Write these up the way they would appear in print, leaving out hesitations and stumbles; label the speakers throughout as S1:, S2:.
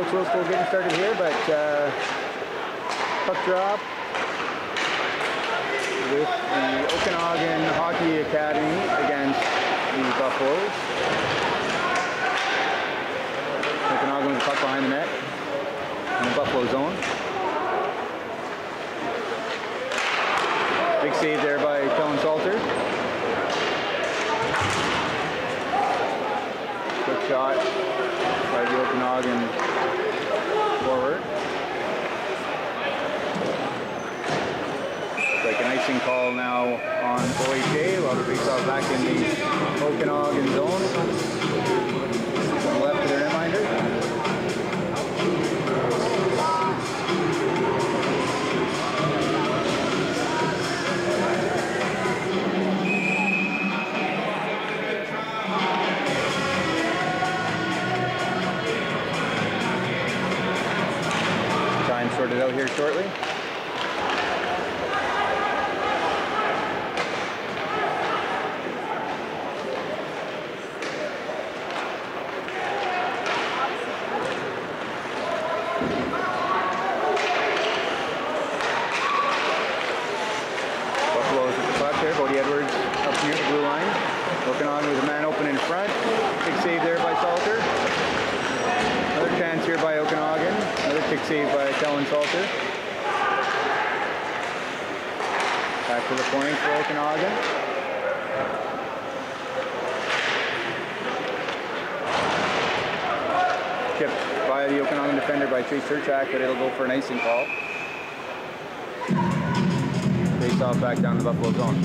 S1: Close goal getting started here, but puck drop with the Okanagan Hockey Academy against the Buffaloes. Okanagan with the puck behind the net in the Buffalo zone. Big save there by Kellen Salter. Quick shot by the Okanagan forward. It's like an icing call now on OHA while the face-off back in the Okanagan zone. On the left of their netminder. Time sorted out here shortly. Okanagan with a man open in front. Big save there by Salter. Another chance here by Okanagan. Another kick save by Kellen Salter. Back to the point for Okanagan. Chipped by the Okanagan defender by Chase Turchak, but it'll go for an icing call. Face off back down the Buffalo zone.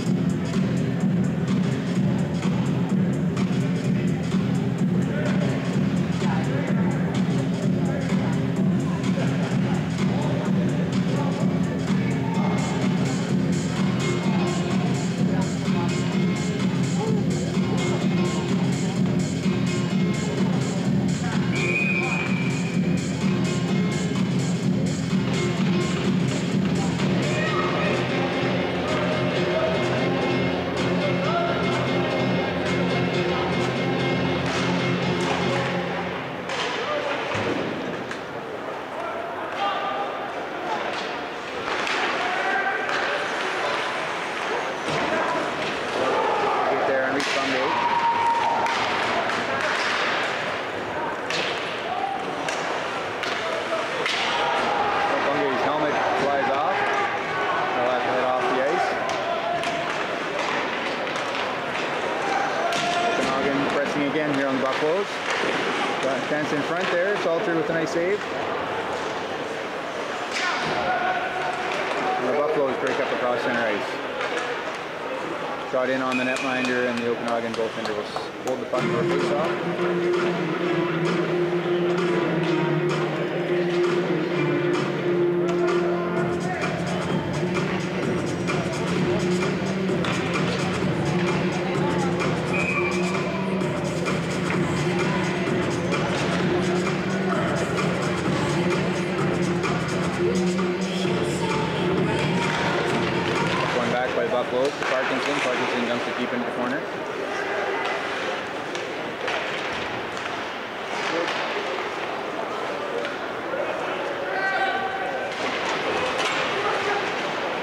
S1: Again here on the Buffaloes. Got a chance in front there. Salter with a nice save. And the Buffaloes break up across center ice. Shot in on the netminder, and the Okanagan goaltender will hold the puck for a face-off. Buffaloes to Parkinson. Parkinson dumps it deep into the corner.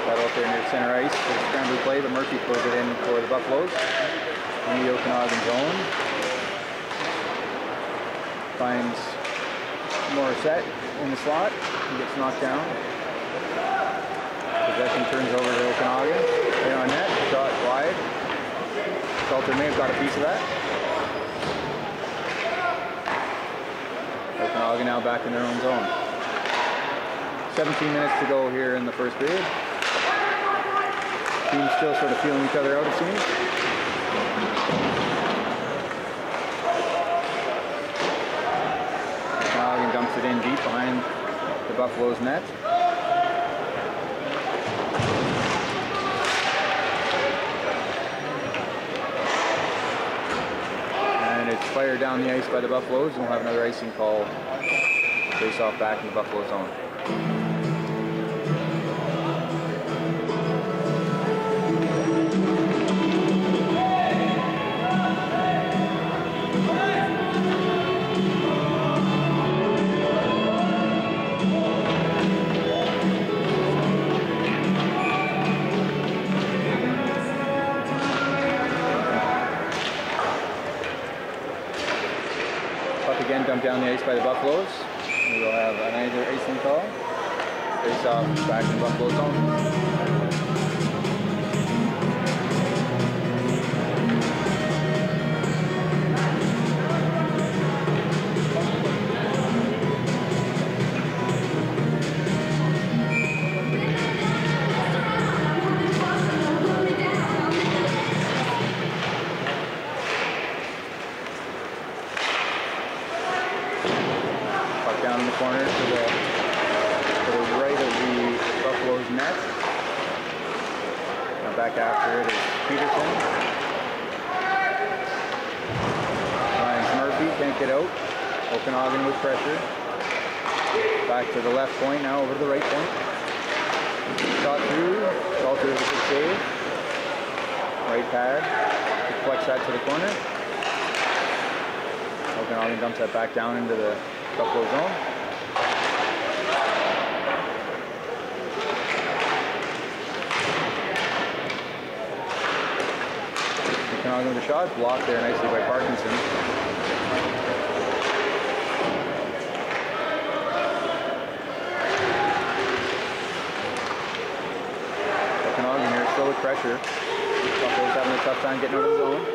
S1: Battle up there near center ice. There's a scramble play, but Murphy pulls it in for the Buffaloes. In the Okanagan zone. Finds Morissette in the slot. He gets knocked down. Possession turns over to Okanagan. There on net, shot wide. Salter may have got a piece of that. Okanagan now back in their own zone. 17 minutes to go here in the first period. Teams still sort of feeling each other out, it seems. Okanagan dumps it in deep behind the Buffaloes net. It's fired down the ice by the Buffaloes, and we'll have another icing call. Face off back in the Buffalo zone. jump down the ice by the Buffaloes. We will have another icing call. Face off back in Buffalo zone. Down in the corner to the right of the Buffaloes net. Now back after it is Penticton. Finds Murphy, can't get out. Okanagan with pressure. Back to the left point now, over to the right point. Shot through. Salter with a good save. Right pad. Deflects that to the corner. Okanagan dumps that back down into the Buffalo zone. Okanagan with a shot, blocked there nicely by Parkinson. Okanagan here still with pressure. Buffalo's having a tough time getting out of the zone.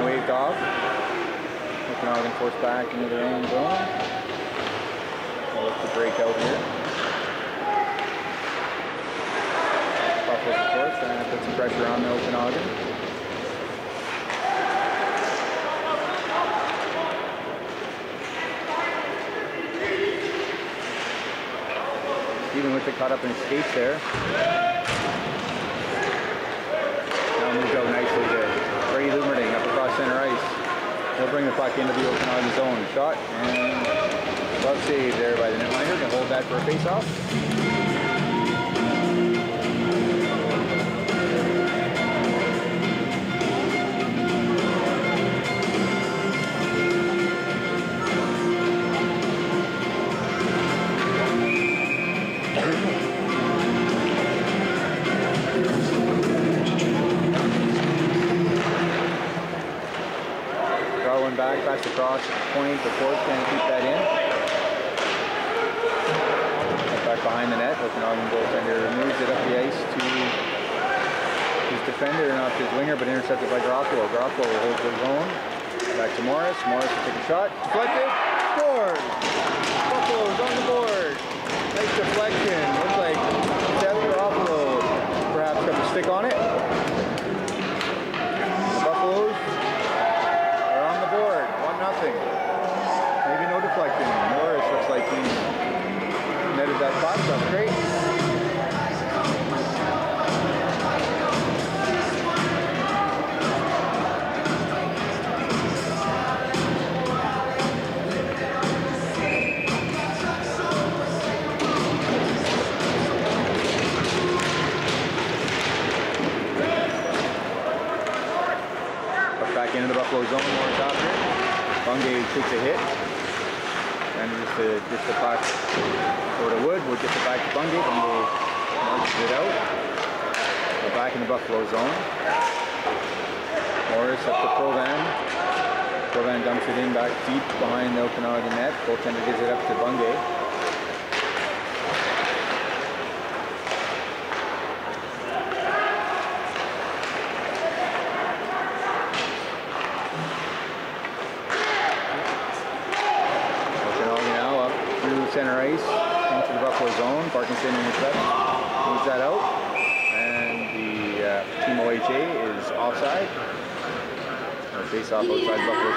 S1: Waved off. Okanagan forced back into their own zone. They'll look to break out here. Buffaloes, of course, trying to put some pressure on the Okanagan. Even with the cut up in his skates there. Now moved out nicely to Brady Lumerding up across center ice. He'll bring the puck into the Okanagan zone. Shot and glove save there by the netminder to hold that for a face-off. Back, pass across the point, the fourth can't keep that in. Back behind the net, Okanagan goaltender moves it up the ice to his defender, not his winger, but intercepted by Garofalo. Garofalo holds the zone. Back to Morris. Morris will take a shot. Deflected. Scored! Buffalo's on the board. Nice deflection. Looks like Seth Garofalo perhaps got the stick on it. The Buffaloes board, 1-0. Maybe no deflecting. Morris looks like he netted that puck. That's great. Puck back into the Buffalo zone. Morris out here. Bungay takes a hit, and just the puck over to Wood. Wood gets it back to Bungay. Bungay marches it out. We're back in the Buffalo zone. Morris up to Provan. Provan dumps it in back deep behind the Okanagan net. Goaltender gives it up to Bungay. Center ice into the Buffalo zone. Parkinson intercepts, moves that out, and the team OHA is offside. Face off outside Buffalo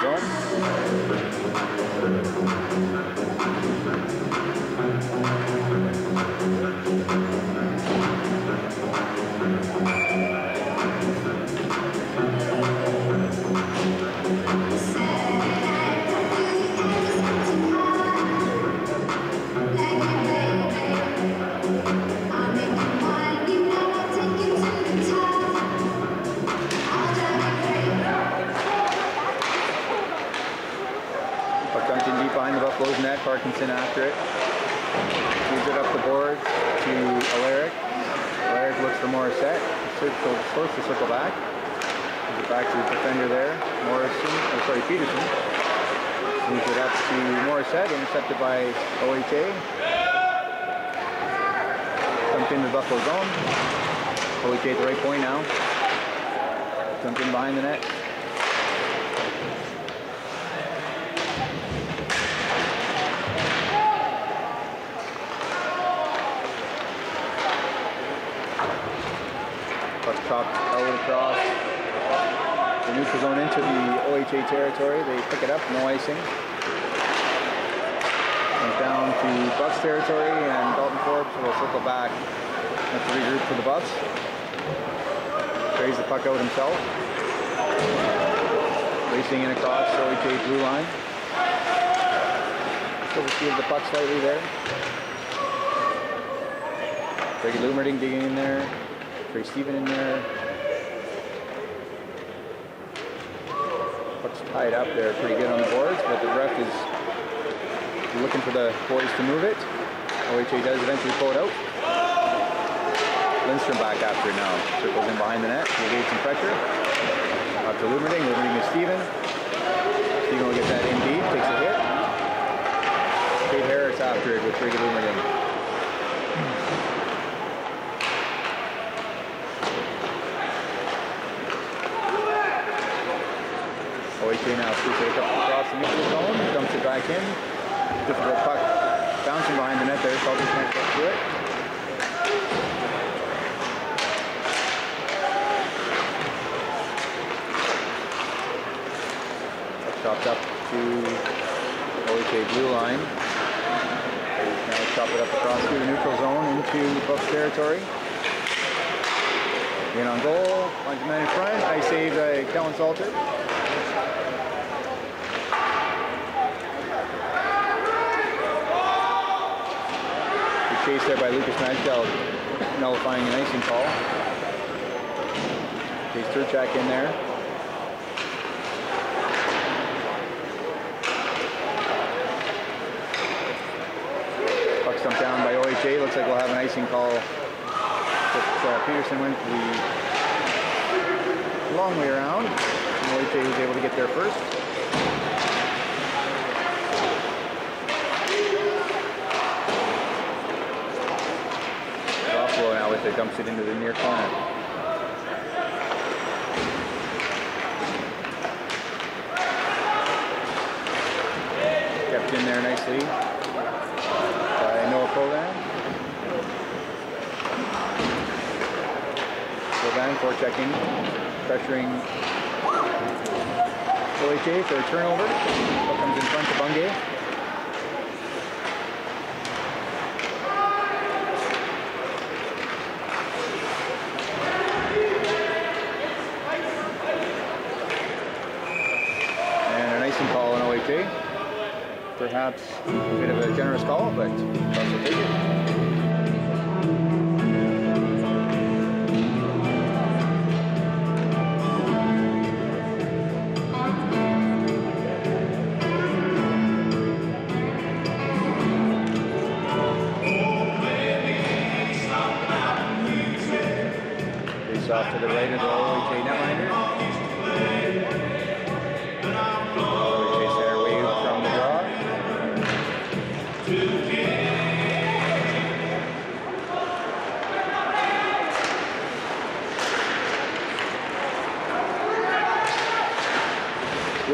S1: Penticton deep behind the Buffaloes net. Parkinson after it. Moves it up the board to Alaric. Alaric looks for Morissette. Supposed to circle back. Moves it back to the defender there. Peterson. Moves it up to Morissette, intercepted by OHA. Dumped into the Buffalo zone. OHA at the right point now. Dumped in behind the net. Puck chopped out across the neutral zone into the OHA territory. They pick it up, no icing. Comes down to Buffs territory, and Dalton Forbes will circle back. Have to regroup for the Buffs. Carries the puck out himself. Racing in across OHA blue line. Still received the puck slightly there. Greg Lumerding digging in there. Trey Steven in there. Puck's tied up there pretty good on the boards, but the ref is looking for the boys to move it. OHA does eventually pull it out. Lindstrom back after it now. Circles in behind the net. He gave some pressure. Up to Lumerding. Lumerding is Steven. Steven will get that in deep. Takes a hit. Kate Harris after it with Greg Lumerding. OHA now scoops it across the neutral zone, dumps it back in. Difficult puck bouncing behind the net there, Salters can't get to it. Puck chopped up to OHA blue line. They now chop it up across through the neutral zone into Buffs territory. In on goal, finds a man in front. Nice save by Kellen Salter. Chased there by Lucas Magdal, nullifying an icing call. Chase Turchak in there. Puck stumped down by OHA. Looks like we'll have an icing call. But Peterson went the long way around. And OHA was able to get there first. Now with it, dumps it into the near corner. Kept in there nicely by Noah Provan. Provan forechecking, pressuring OHA for a turnover. Ball comes in front to Bungay. Perhaps a bit of a generous call, but Buffs will take it. Face off to the right of the OHA netminder.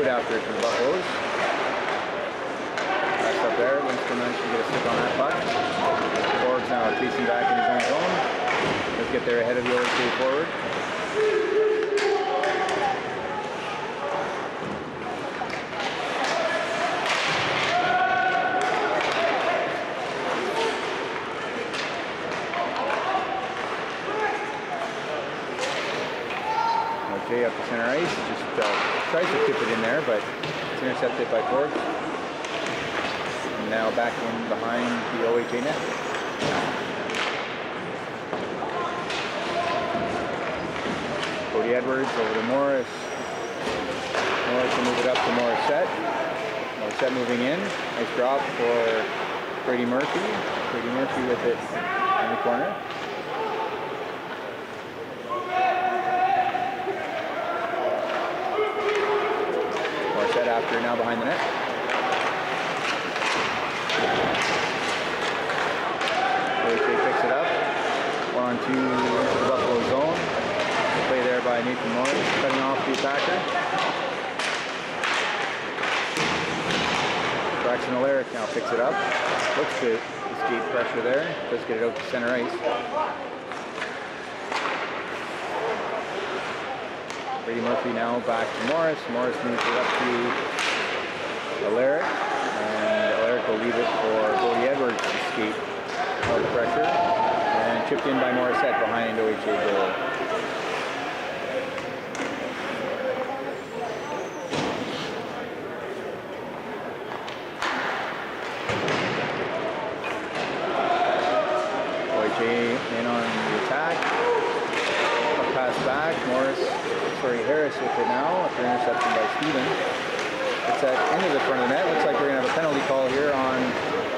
S1: After it from the Buffaloes. That's up there. Lindstrom managed to get a stick on that puck. Forbes now chasing back in his own zone. Let's get there ahead of the OHA forward. OHA up to center ice. Just tries to tip it in there, but it's intercepted by Forbes. And now back in behind the OHA net. Cody Edwards over to Morris. Morris will move it up to Morissette. Morissette moving in. Nice drop for Brady Murphy with it in the corner. Morissette after now behind the net. OHA picks it up. 1-on-2 into the Buffalo zone. Play there by Nathan Morris, cutting off the attacker. Braxton Alaric now picks it up. Looks to escape pressure there. Does get it out to center ice. Brady Murphy now back to Morris. Morris moves it up to Alaric. And Alaric will leave it for Bodie Edwards to escape all the pressure. And chipped in by Morissette behind OHA goal. In on the attack. Up pass back. Harris with it now. After interception by Steven. It's at into the front of the net. Looks like we're going to have a penalty call here on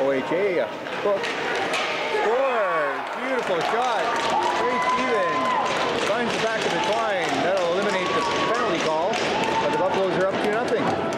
S1: OHA. Book. Score! Beautiful shot. Great Steven. Finds the back of the twine. That'll eliminate the penalty call. But the Buffaloes are up 2-0.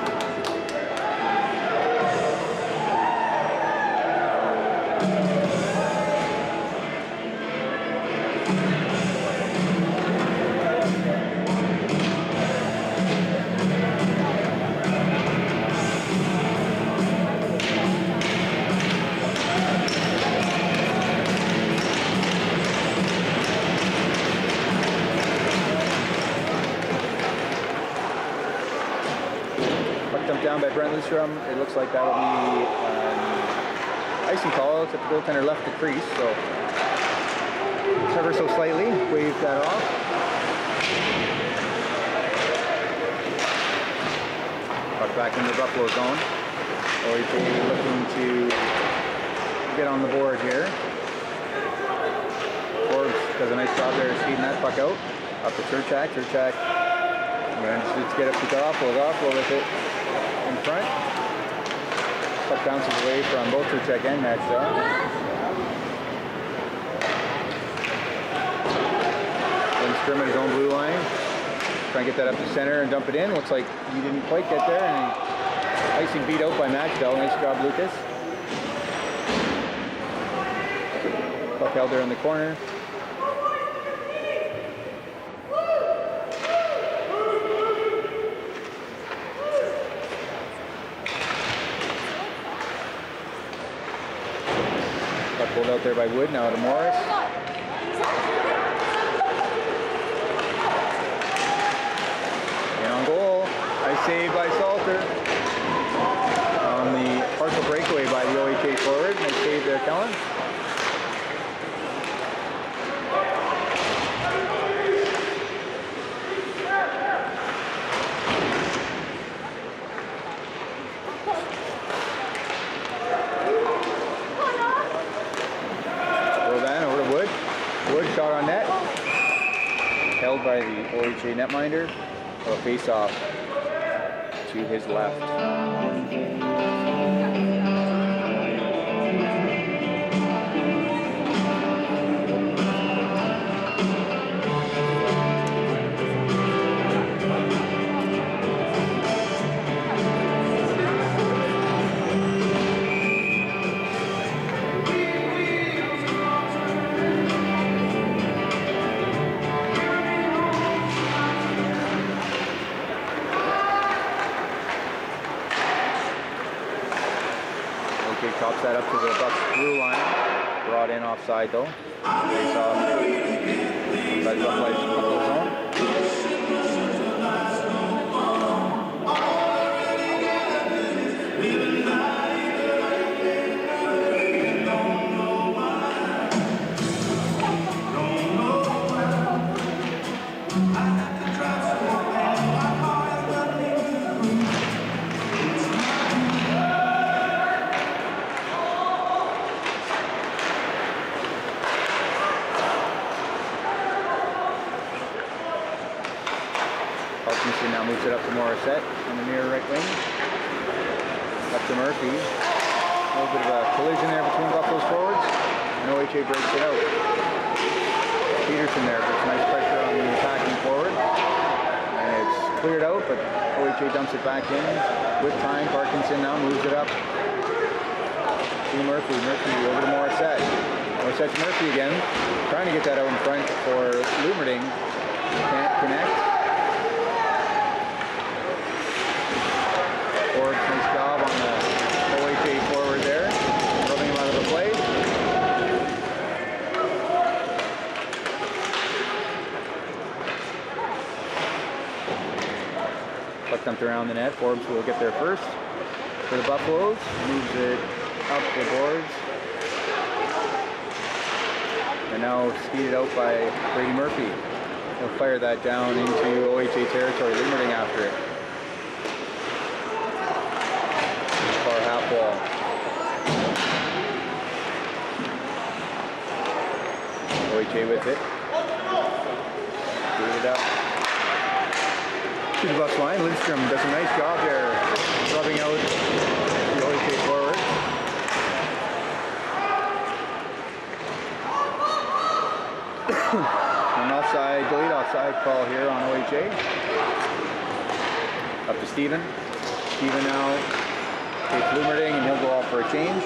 S1: Down by Brent Lundstrom. It looks like that'll be icing call, except the goaltender left the crease, so ever so slightly waved that off. Puck back into the Buffalo zone. OHA looking to get on the board here. Forbes does a nice job there feeding that puck out. Up to Turchak. Turchak manages to get up to Garofalo with it in front. Puck bounces away from both Turchak and Maxwell. Lindstrom at his own blue line. Try and get that up to center and dump it in. Looks like he didn't quite get there, and icing beat out by Maxwell. Nice job, Lucas. Puck held there in the corner. Pulled out there by Wood, now to Morris. And on goal, nice save by Salter. On the partial breakaway by the OHA forward, nice save there, Kellen. Shot on net, held by the OHA netminder. A face-off to his left. Tops that up to the Bucks blue line. Brought in offside though. Face off by the Buffalo zone. Now moves it up to Morissette on the near right wing. Up to Murphy. little bit of a collision there between Buffalo's forwards, and OHA breaks it out. Peterson there puts nice pressure on the attacking forward, and it's cleared out, but OHA dumps it back in. With time, Parkinson now moves it up to Murphy. Murphy over to Morissette. Morissette to Murphy again, trying to get that out in front for Lumerding. Can't connect. Forbes, nice job on the OHA forward there, rubbing him out of the play. Puck dumped around the net. Forbes will get there first for the Buffaloes. Moves it up the boards. And now speeded out by Brady Murphy. He'll fire that down into OHA territory. Lumerding after it. Far half wall. OHA with it. Speed it up to the Buffs line. Lindstrom does a nice job there, rubbing out the OHA forward. An offside, delayed offside call here on OHA. Up to Steven. Steven now takes Lumerding and he'll go off for a change.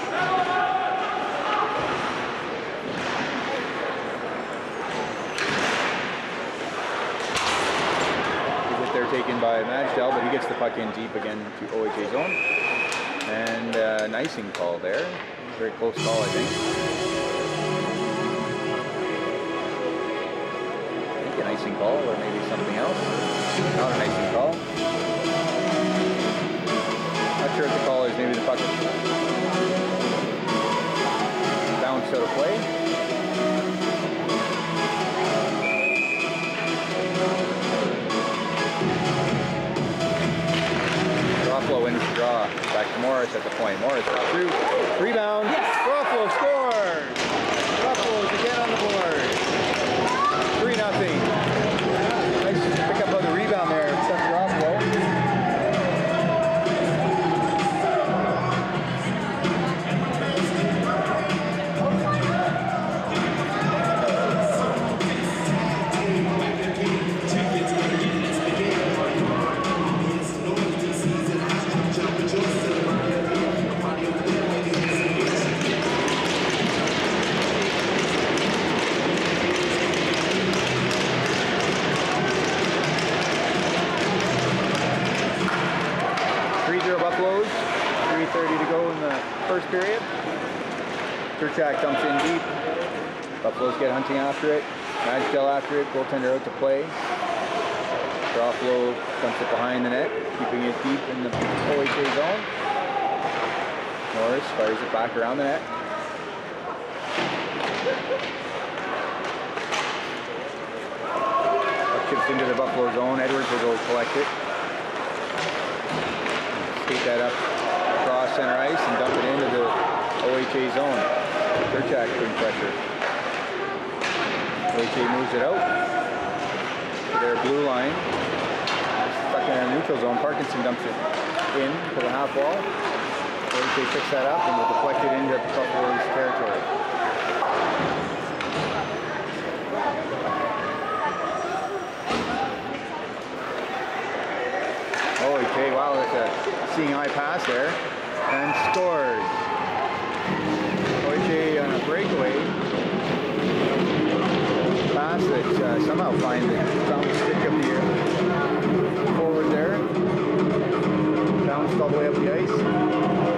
S1: They're taken by Majdal, but he gets the puck in deep again to OHA zone. And an icing call there. Very close call, I think. An icing call, or maybe something else. Not an icing call. Not sure what the call is. Maybe the puck bounced out of play. Buffalo wins the draw. Back to Morris at the point. Morris got through. Rebound. Yes. Buffalo scores. Buffalo's again on the board. 3-0. Nice pick up on the rebound there. Seth Buffalo. Buffaloes, 3:30 to go in the first period. Turchak dumps in deep. Buffaloes get Hunting after it. Majdal after it. Goaltender out to play. Buffalo dumps it behind the net, keeping it deep in the OHA zone. Morris fires it back around the net. Puck chips into the Buffalo zone. Edwards will go collect it. Skate that up across center ice and dump it into the OHA zone. Turchak putting pressure. OHA moves it out to their blue line. Stuck in their neutral zone. Parkinson dumps it in to the half wall. OHA picks that up and will deflect it into Buffalo's territory. OHA, wow, that's a seeing eye pass there, and scores. OHA on a breakaway pass that somehow found the stick of the forward there. Bounced all the way up the ice.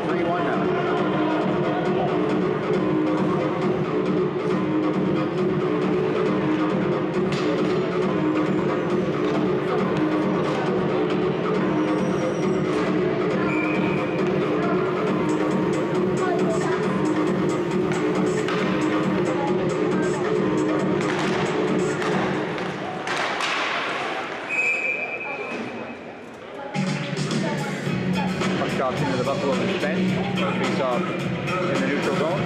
S1: 3-1 now. Dropped into the Buffalo bench. Face off in the neutral zone.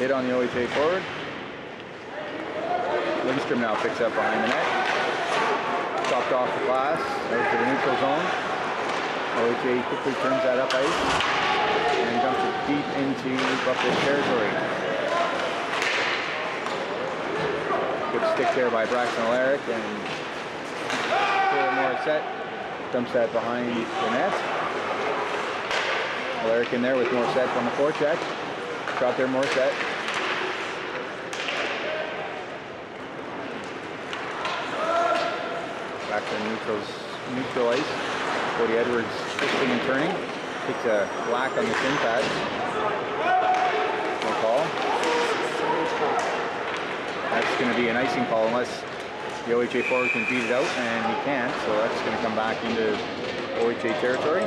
S1: hit on the OHA forward. Lindstrom now picks up behind the net. Chopped off the glass, out to the neutral zone. OHA quickly turns that up ice and dumps it deep into Buffalo territory. Good stick there by Braxton Alaric, and Taylor Morissette dumps that behind the net. Alaric in there with Morissette on the forecheck. Shot there, Morissette. Back to neutral ice. Cody Edwards twisting and turning. Takes a black on the shin pad. No call. That's going to be an icing call unless the OHA forward can beat it out, and he can't, so that's going to come back into OHA territory.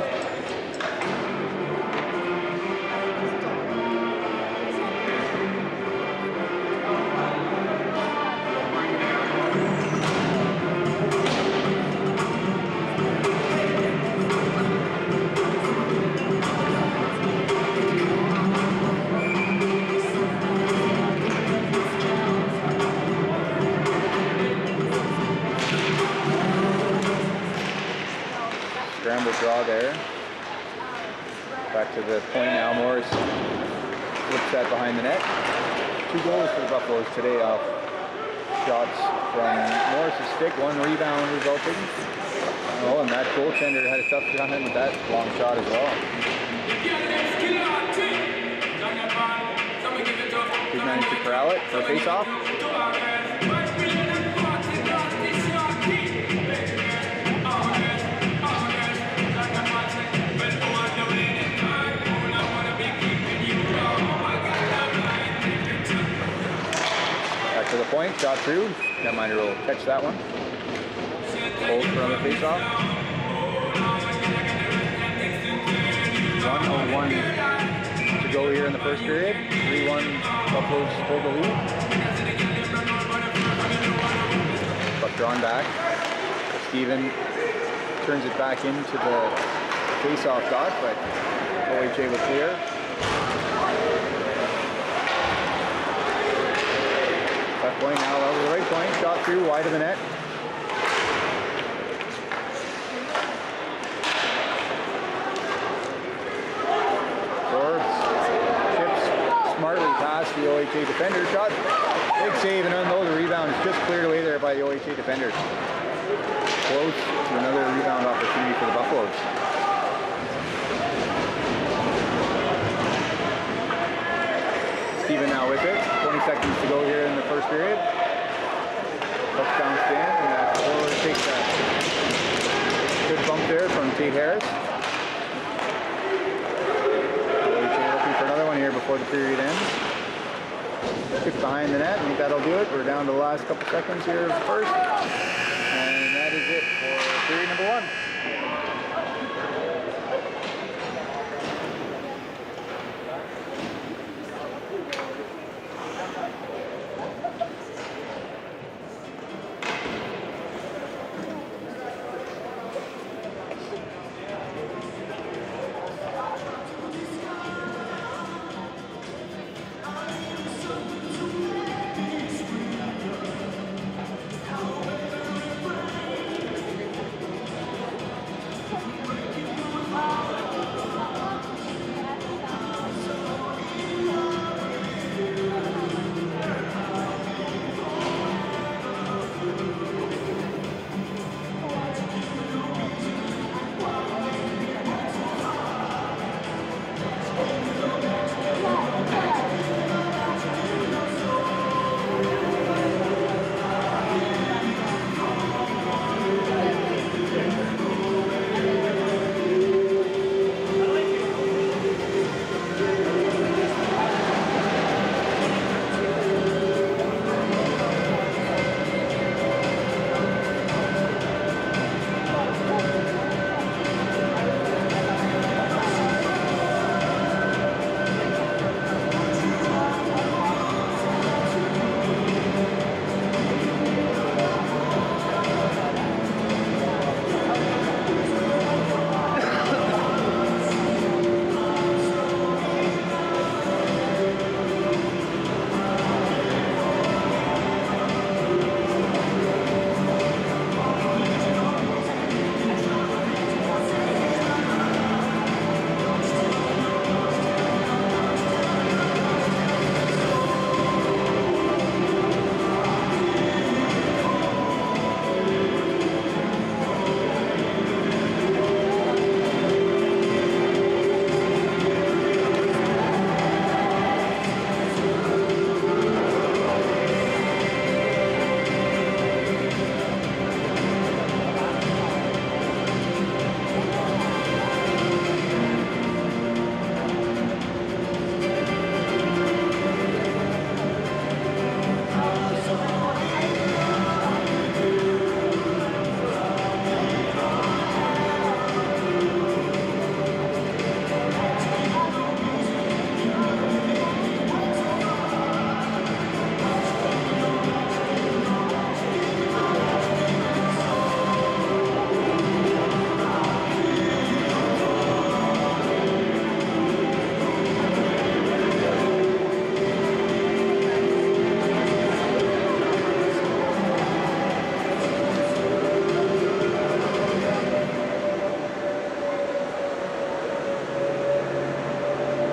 S1: Scramble draw there. Back to the point now. Morris flips that behind the net. 2 goals for the Buffaloes today off shots from Morris's stick. 1 rebound resulting. Oh, and that goaltender had a tough time with that long shot as well. He managed to corral it for a face-off. To the point, shot through. Netminder will catch that one. Hold for another face-off. 1:01 to go here in the first period. 3-1 Buffaloes hold the lead. Puck drawn back. Steven turns it back into the face-off dot, but OHA will clear. Left point now over the right point, shot through, wide of the net. Forbes chips smartly past the OHA defender, shot, big save, and though the rebound is just cleared away there by the OHA defender. Close to another rebound opportunity for the Buffaloes. Steven now with it. 20 seconds to go here in the first period. Puck bounced in, and that forward takes a good bump there from Tate Harris. OHA looking for another one here before the period ends. Kick behind the net, I think that'll do it. We're down to the last couple seconds here of the first. And that is it for period number 1.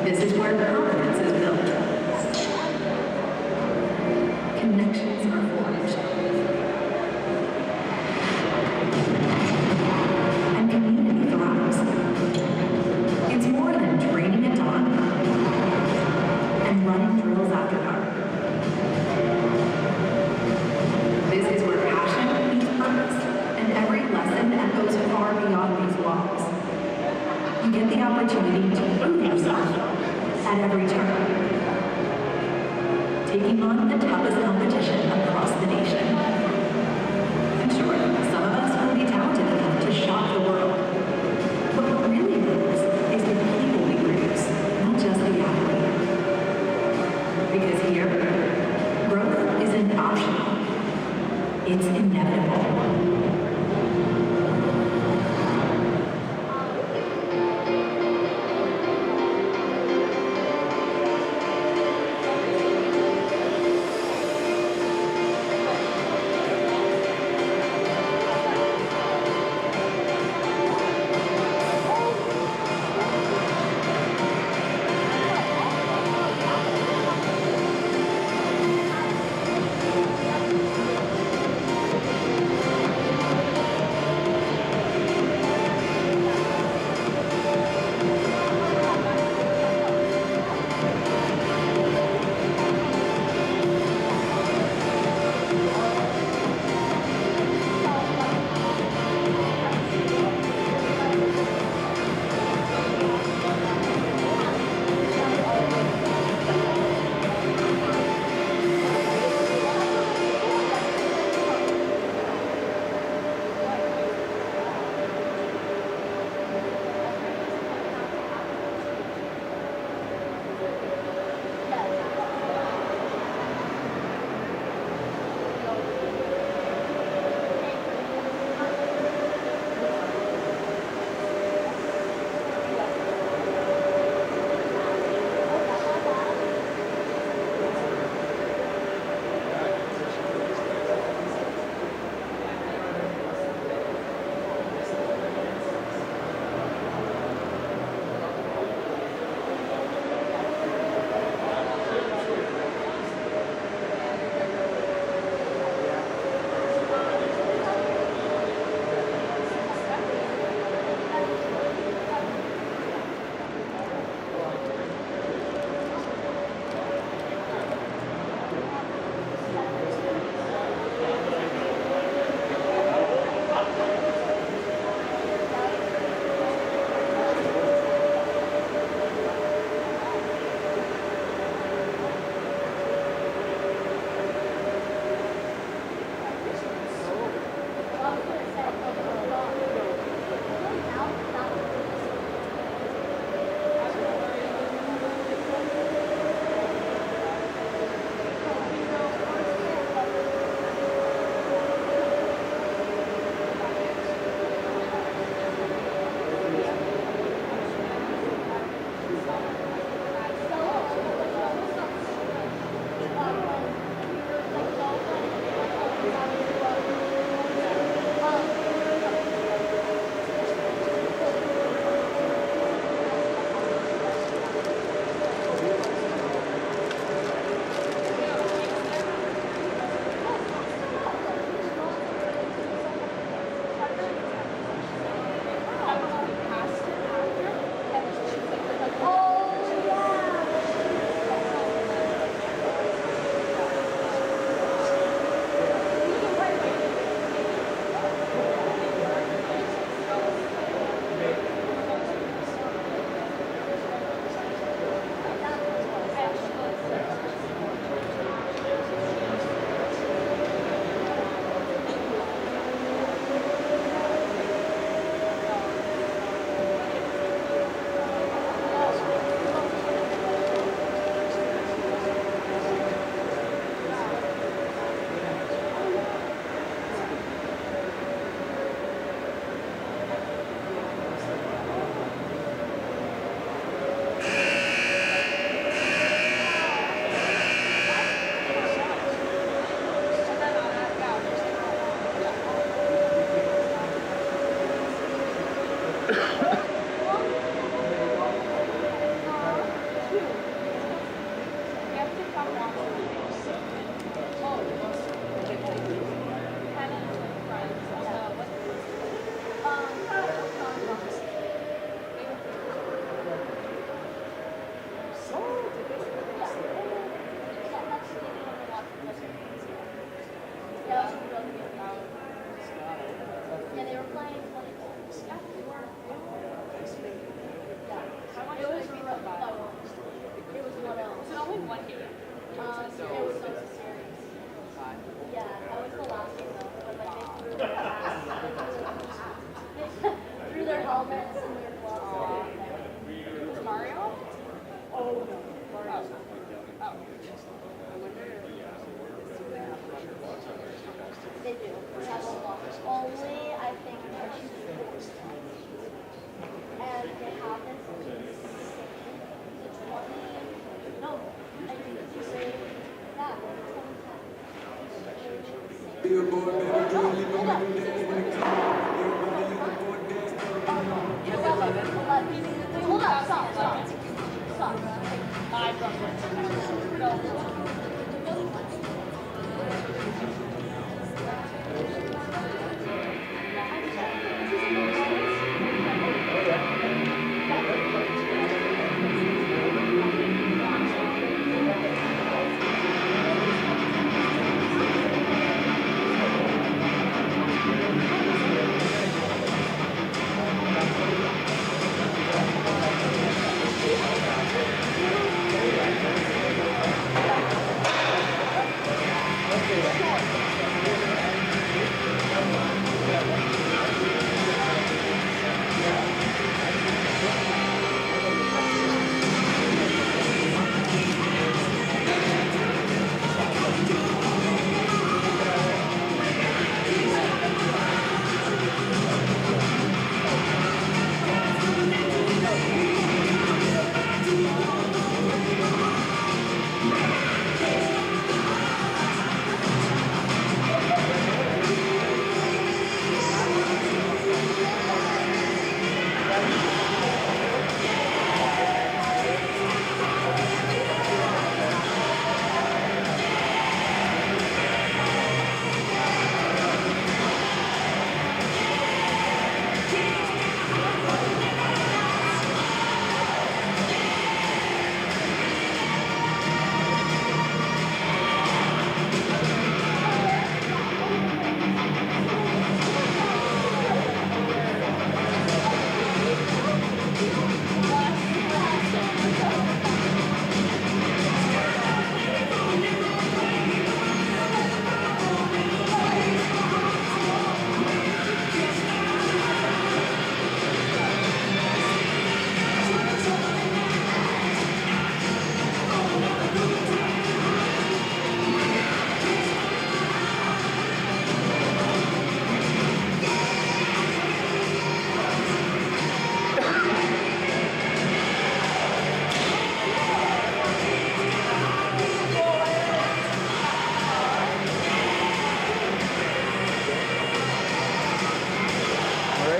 S2: This is where confidence is built. Connections are forged. And community thrives. It's more than training at dawn and running drills after dark. This is where passion meets purpose, and every lesson echoes far beyond these walls. You get the opportunity to prove yourself at every turn, taking on the toughest competition across the nation. And sure, some of us will be talented enough to shock the world. What really matters is the people we produce, not just the athlete. Because here, growth isn't optional. It's inevitable.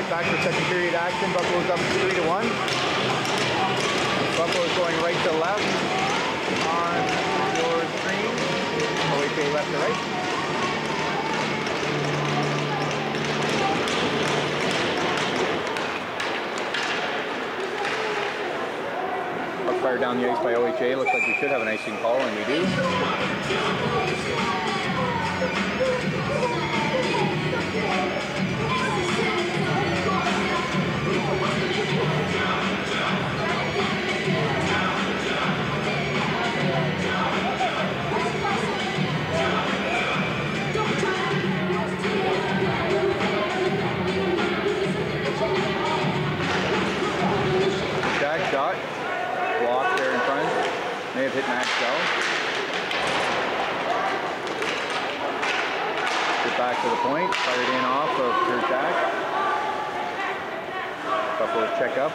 S1: Back for second period action. Buffalo's up 3-1. Buffalo's going right to left on your screen. OHA left to right. Puck fired down the ice by OHA. Looks like we should have an icing call, and we do. Jack shot. Block there in front. May have hit Max Bell. Get back to the point. Fired in off of third Jack. Buffalo's check up.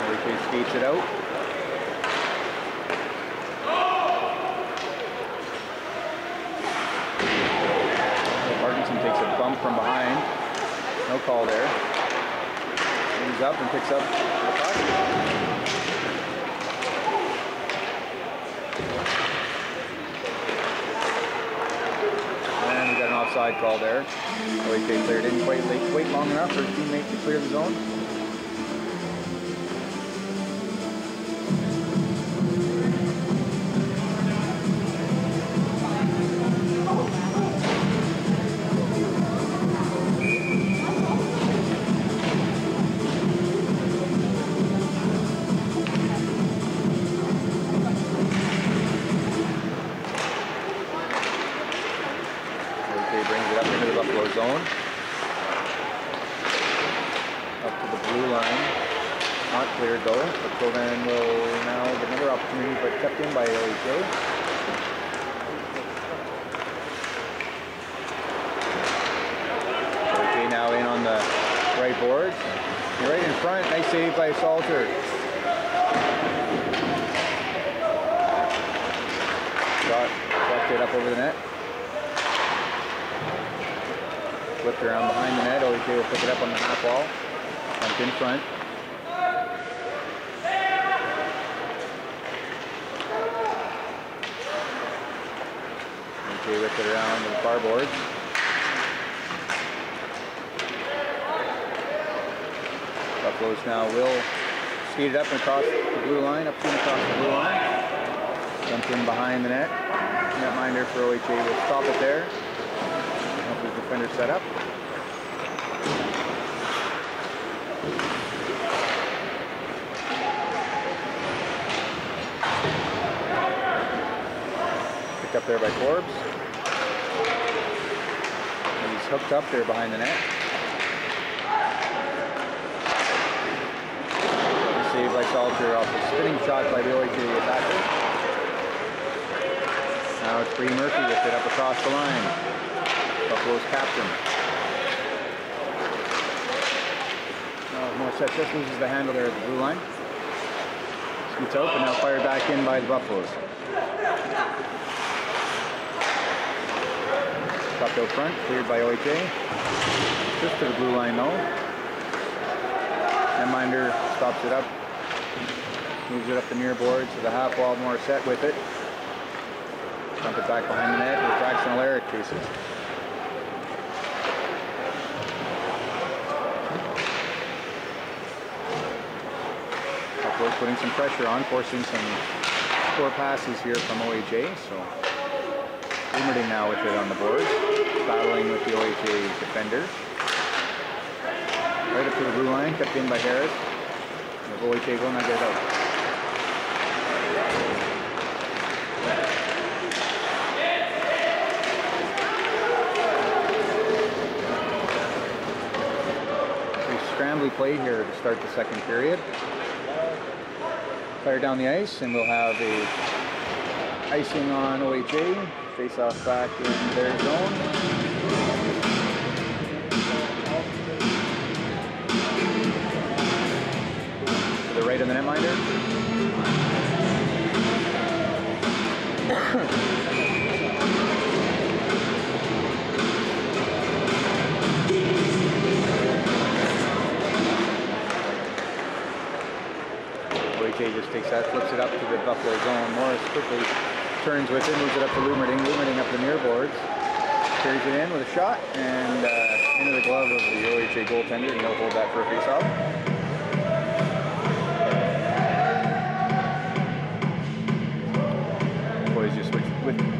S1: OHA skates it out. Parkinson takes a bump from behind. No call there. Moves up and picks up the puck. And we got an offside call there. OHA player didn't quite wait long enough for his teammate to clear the zone. Zone. Up to the blue line. Not cleared though. But Provan will now get another opportunity, but kept in by OHA. OHA now in on the right boards. Right in front. Nice save by Salter. Shot deflected up over the net. Flipped around behind the net. OHA will pick it up on the half wall. Bumped in front. OHA whipped it around to the far boards. Buffaloes now will skate it up and across the blue line, up to and across the blue line. Dumped in behind the net. Netminder for OHA will stop it there. Help his defender set up. Picked up there by Corbs. He's hooked up there behind the net. Saved by Salter off a spinning shot by the OHA attacker. Now it's Bree Murphy with it up across the line. Buffalo's captain. Morissette just loses the handle there at the blue line. Scoots out, but now fired back in by the Buffaloes. Dropped out front, cleared by OHA. Just to the blue line though. Netminder stops it up. Moves it up the near board to the half wall. Morissette with it. Dump it back behind the net where Jackson Alaric chases. Buffalo's putting some pressure on, forcing some score passes here from OHA. So Lumerding now with it on the boards, battling with the OHA defender. Right up to the blue line, kept in by Harris. If OHA will not get it out. Scrambly play here to start the second period. Fire down the ice, and we'll have a icing on OHA. Face off back in their zone. To the right of the netminder. OHA just takes that, flips it up to the Buffalo zone. Morris quickly turns with it, moves it up to Lumerding. Lumerding up the near boards. Carries it in with a shot, and into the glove of the OHA goaltender, and he'll hold that for a face-off. Boys just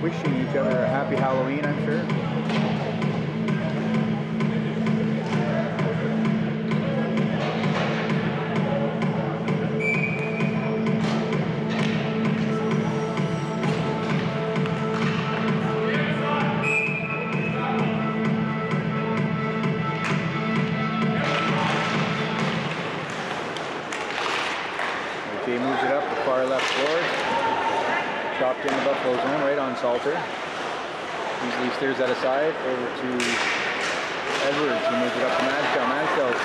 S1: wishing each other a happy Halloween, I'm sure. Moves it up the far left board. Chopped in the Buffalo zone, right on Salter. Easily steers that aside over to Edwards. He moves it up to Madgell. Madgell's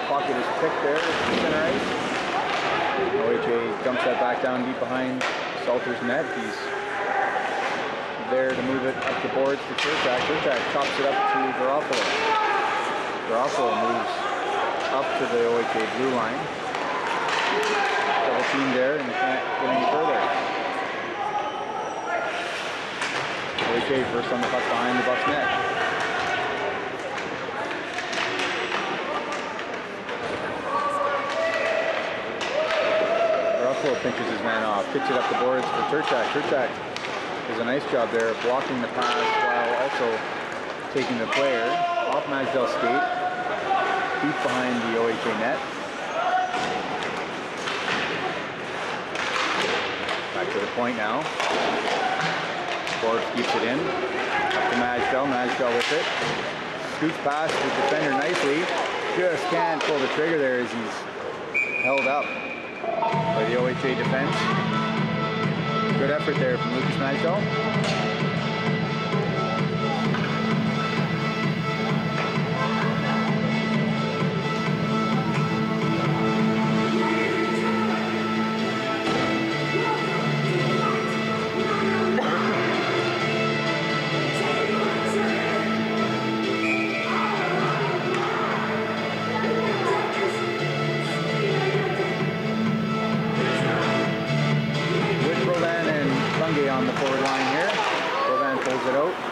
S1: pocket is picked there at the center ice. OHA dumps that back down deep behind Salter's net. He's there to move it up the boards to Churchak. Churchak chops it up to Garofalo. Garofalo moves up to the OHA blue line. Double team there, and can't get any further. OHA first on the puck behind the Buffs net. Russell pinches his man off, kicks it up the boards for Churchak. Churchak does a nice job there of blocking the pass while also taking the player off Magdal's skate, deep behind the OHA net. Back to the point now. Forbes keeps it in. Up to Magdal. Magdal with it. Scoots past the defender nicely. Just can't pull the trigger there as he's held up by the OHA defense. Good effort there from Lucas Magdal.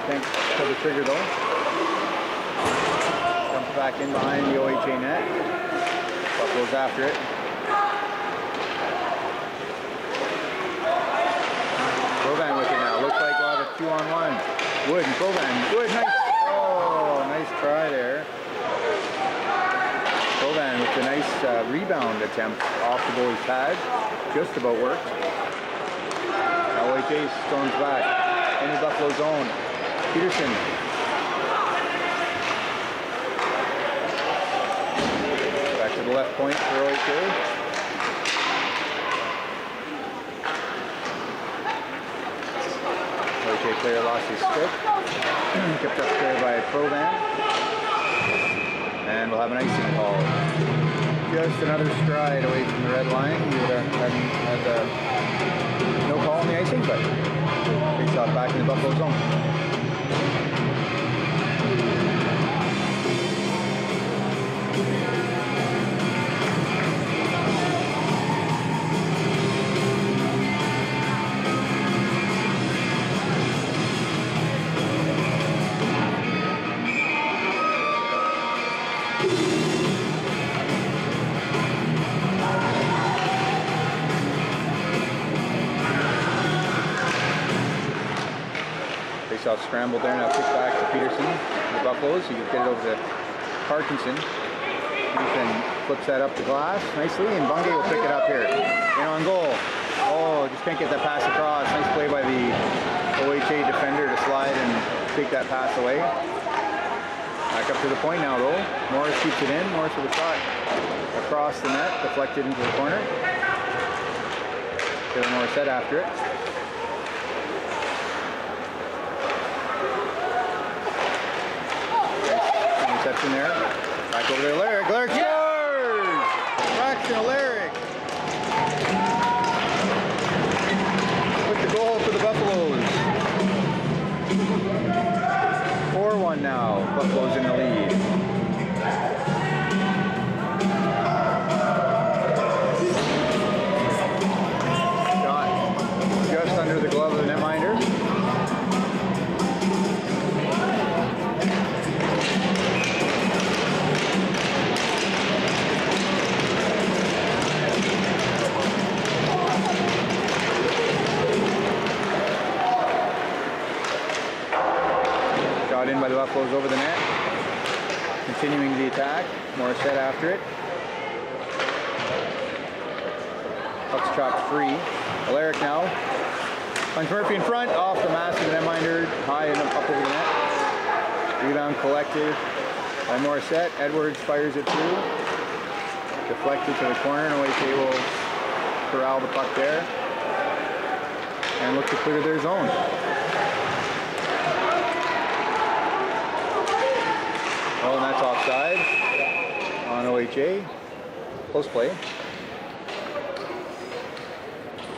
S1: Can't pull the trigger though. Jumps back in behind the OHA net. Buffalo's after it. Provan with it now. Looks like we'll have a 2-on-1. Wood and Provan. Wood, nice. Oh, nice try there. Provan with a nice rebound attempt off the goalie's pad. Just about worked. Now OHA storms back. In the Buffalo zone. Peterson. Back to the left point for OHA. OHA player lost his stick. Kept up there by Provan. And we'll have an icing call. Just another stride away from the red line. We would have had no call on the icing, but face off back in the Buffalo zone. Face-off scrambled there, now kick back to Peterson, the Buffaloes. You can get it over to Parkinson. Peterson flips that up the glass nicely, and Bungay will pick it up here. In on goal. Oh, just can't get that pass across. Nice play by the OHA defender to slide and take that pass away. Back up to the point now though. Morris keeps it in. Morris with a shot across the net, deflected into the corner. Taylor Morissette after it. Interception there. Back over there, Lyric. Lyric scores! Fraction of Lyric. With the goal for the Buffaloes. 4-1 now. Buffaloes in the lead. Shot just under the glove of the netminder. In by the Buffaloes over the net. Continuing the attack. Morissette after it. Puck's chopped free. Alaric now. Finds Murphy in front. Off the massive netminder. High and up over the net. Rebound collected by Morissette. Edwards fires it through. Deflected to the corner. OHA will corral the puck there. And look to clear their zone. Oh, and that's offside on OHA. Close play.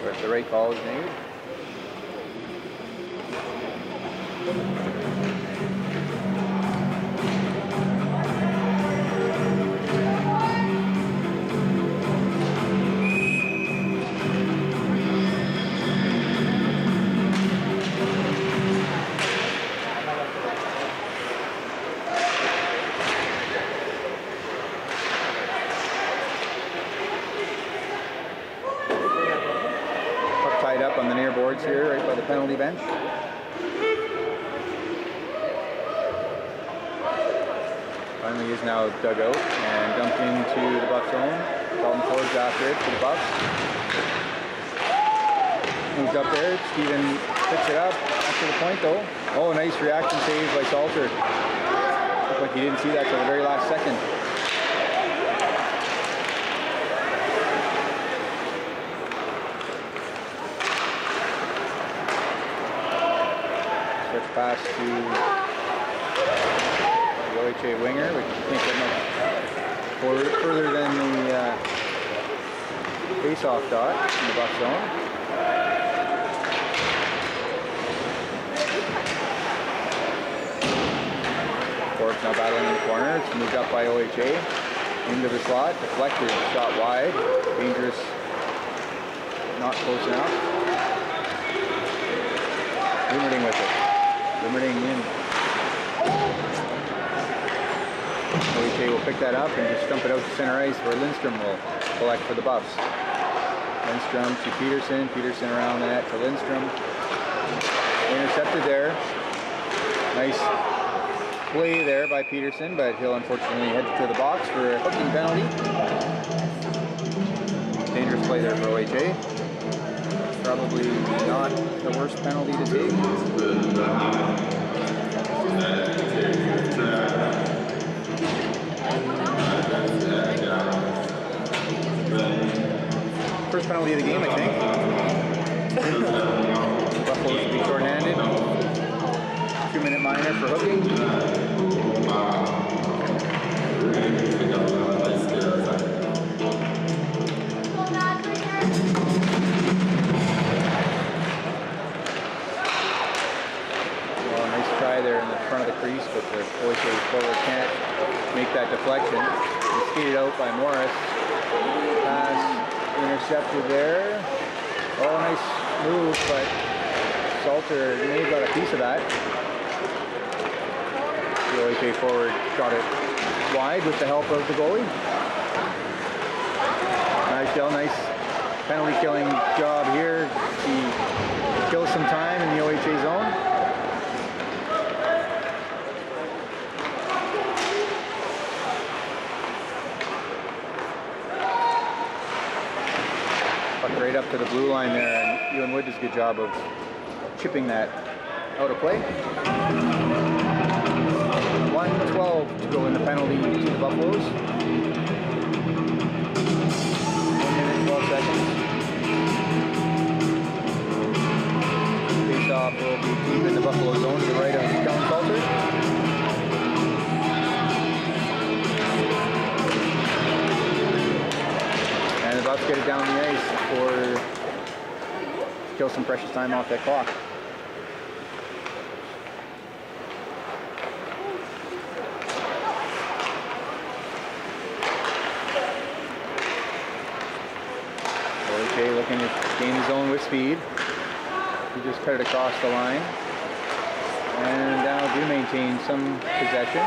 S1: But the right call is made. Up on the near boards here, right by the penalty bench. Finally is now dug out and dumped into the Buffs zone. Dalton Ford's after it for the Buffs. Moves up there. Steven picks it up after the point though. Oh, nice reaction save by Salter. Looked like he didn't see that till the very last second. Pass to the OHA winger, which can't get much further than the face-off dot in the Buff zone. Forbes now battling in the corner. It's moved up by OHA into the slot, deflected, shot wide, dangerous, not close enough. Limiting with it. Limiting in. OHA will pick that up and just dump it out to center ice where Lindstrom will collect for the Buffs. Lindstrom to Peterson. Peterson around the net to Lindstrom. Intercepted there. Nice play there by Peterson, but he'll unfortunately head to the box for a hooking penalty. Dangerous play there for OHA. Probably not the worst penalty to take. First penalty of the game, I think. Buffaloes will be short-handed. 2-minute minor for hooking. Well, nice try there in the front of the crease, but the OHA forward can't make that deflection. It's skated out by Morris. Pass intercepted there. Oh, nice move, but Salter may have got a piece of that. The OHA forward shot it wide with the help of the goalie. Nice shell, nice penalty killing job here. He kills some time in the OHA zone. Right up to the blue line there, and Ewan Wood does a good job of chipping that out of play. 1:12 to go in the penalty to the Buffaloes. 1 minute, 12 seconds. Face-off will be deep in the Buffalo zone to the right of Kellen Salter. And the Buffs get it down the ice or kill some precious time off that clock. OHA looking to gain his own with speed. He just cut it across the line. And now do maintain some possession.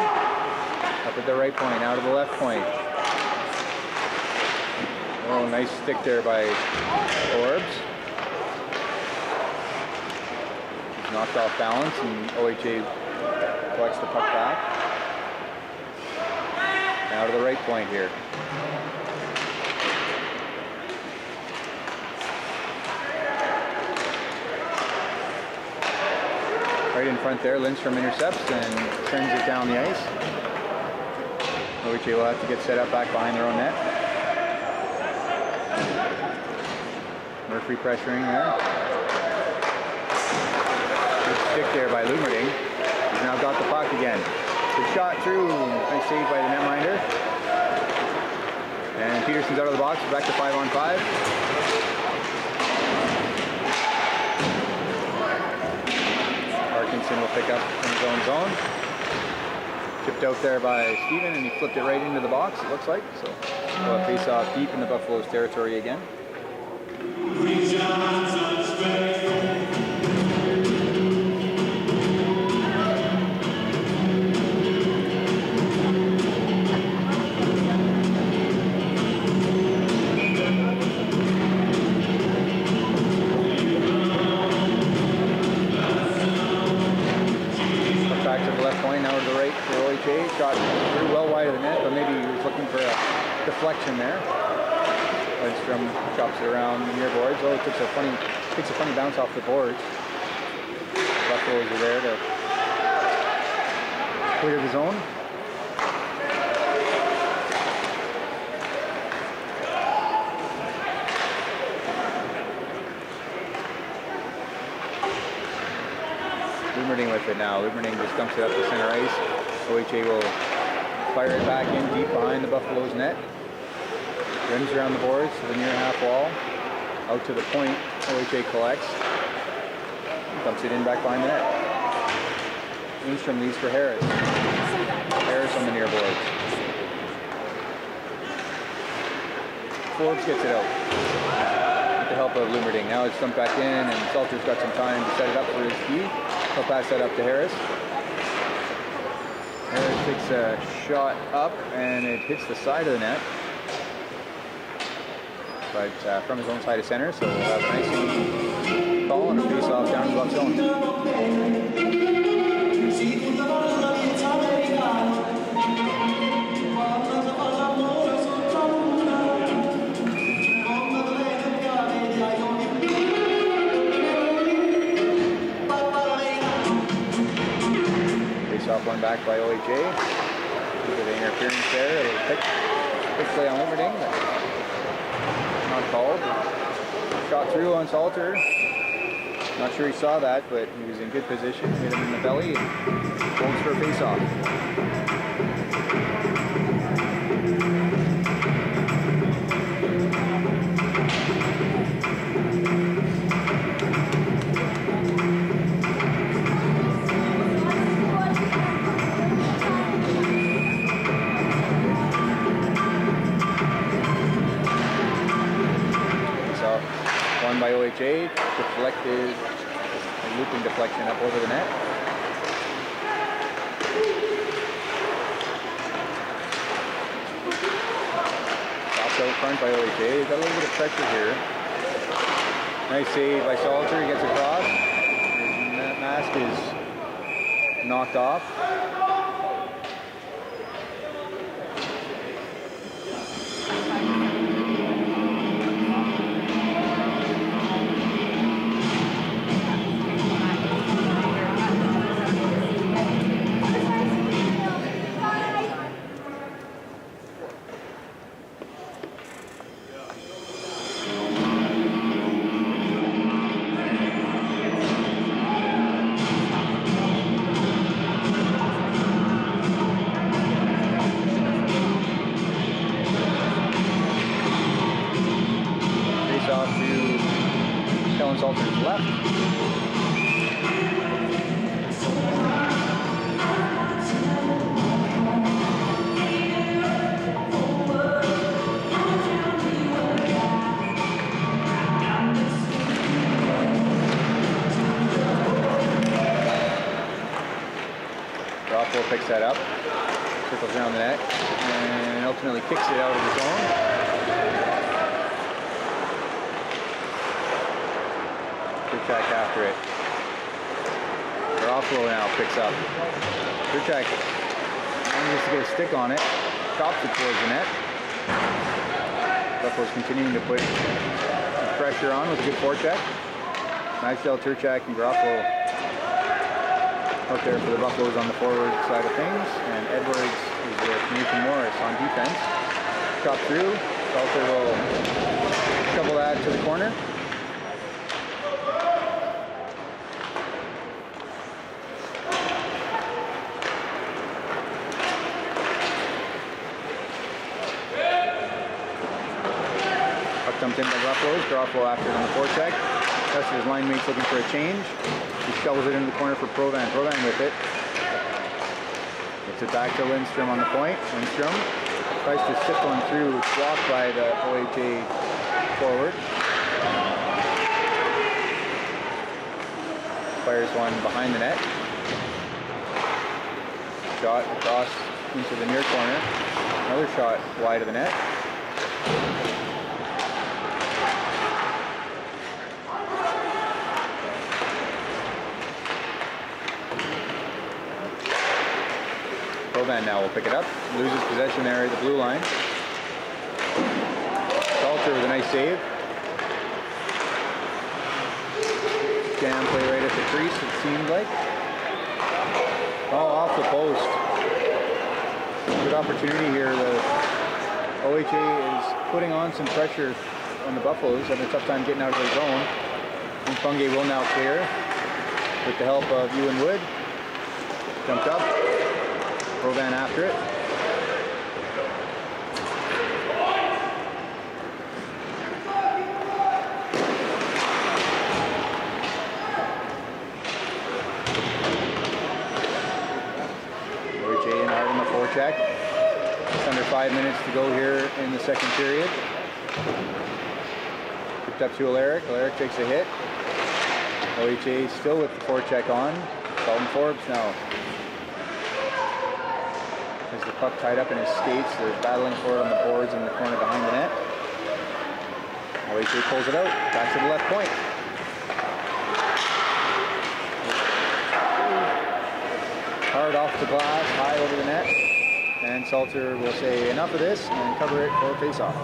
S1: Up at the right point, out of the left point. Oh, nice stick there by Orbs. He's knocked off balance and OHA collects the puck back. Now to the right point here. Right in front there, Lindstrom intercepts and sends it down the ice. OHA will have to get set up back behind their own net. Murphy pressuring there. Good stick there by Lumerding. He's now got the puck again. Good shot through. Nice save by the netminder. And Peterson's out of the box. Back to 5-on-5. Parkinson will pick up in his own zone. Chipped out there by Steven, and he flipped it right into the box, it looks like. So we'll have face off deep in the Buffaloes territory again. Back to the left point, now to the right for OHA. Shot through well wide of the net, but maybe he was looking for a deflection there. Lindstrom chops it around near boards. Oh, it takes a funny bounce off the boards. Buffaloes are there to clear the zone. Lumerding with it now. Lumerding just dumps it up to center ice. OHA will fire it back in deep behind the Buffaloes net. Rims around the boards to the near half wall. Out to the point. OHA collects. Dumps it in back behind the net. Lindstrom leaves for Harris. Harris on the near boards. Forbes gets it out. With the help of Lumerding. Now it's dumped back in and Salter's got some time to set it up for his key. I'll pass that up to Harris. Harris takes a shot up and it hits the side of the net. But from his own side of center, so we'll have a nice ball and a face off down the Buck zone. Face off one back by OHA. A bit of interference there, a little quick play on Wimerding. Not called. Shot through on Salter. Not sure he saw that, but he was in good position. Hit him in the belly and holds for a face-off. Won by OHA, deflected, a looping deflection up over the net. Dropped out front by OHA, got a little bit of pressure here. Nice save by Salter, he gets across. And that mask is knocked off. Off to Kellen Salter's left. Rothwell picks that up, circles around the net, and ultimately kicks it out of the zone. Turchak after it. Rothwell now picks up. Turchak manages to get a stick on it, chops it towards the net. Buffalo's continuing to put pressure on with a good forecheck. Maxwell, Turchak, and Rothwell out there for the Buffaloes on the forward side of things, and Edwards is with Nathan Morris on defense. Chop through. Salter will shovel that to the corner. Dumped in by Buffaloes. Garofalo after it on the forecheck. Rest of his line mates looking for a change. He shovels it into the corner for Provan. Provan with it. Gets it back to Lindstrom on the point. Lindstrom tries to stick one through. It's blocked by the OHA forward. Fires one behind the net. Shot across into the near corner. Another shot wide of the net. Provan now will pick it up, loses possession there at the blue line. Salter with a nice save. Jam play right at the crease, it seemed like. Oh, off the post. Good opportunity here. The OHA is putting on some pressure on the Buffaloes, having a tough time getting out of their zone. And Funge will now clear with the help of Ewan Wood. Jumped up. Provan after it. OHA and hard on the forecheck. Just under 5 minutes to go here in the second period. Picked up to Alaric. Alaric takes a hit. OHA still with the forecheck on. Dalton Forbes now. There's the puck tied up in his skates. They're battling for it on the boards in the corner behind the net. OHA pulls it out. Back to the left point. Hard off the glass, high over the net. And Salter will say enough of this and cover it for a face-off.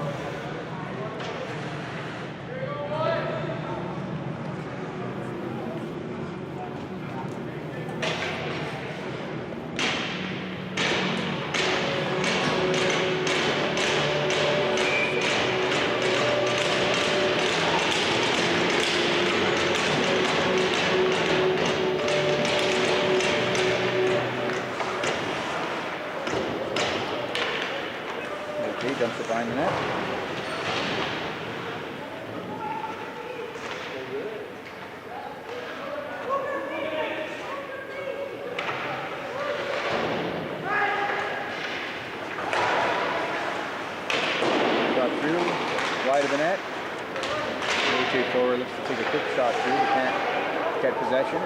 S1: Dumps it behind the net. Shot through, wide of the net. OHA forward looks to take a quick shot through, but can't get possession.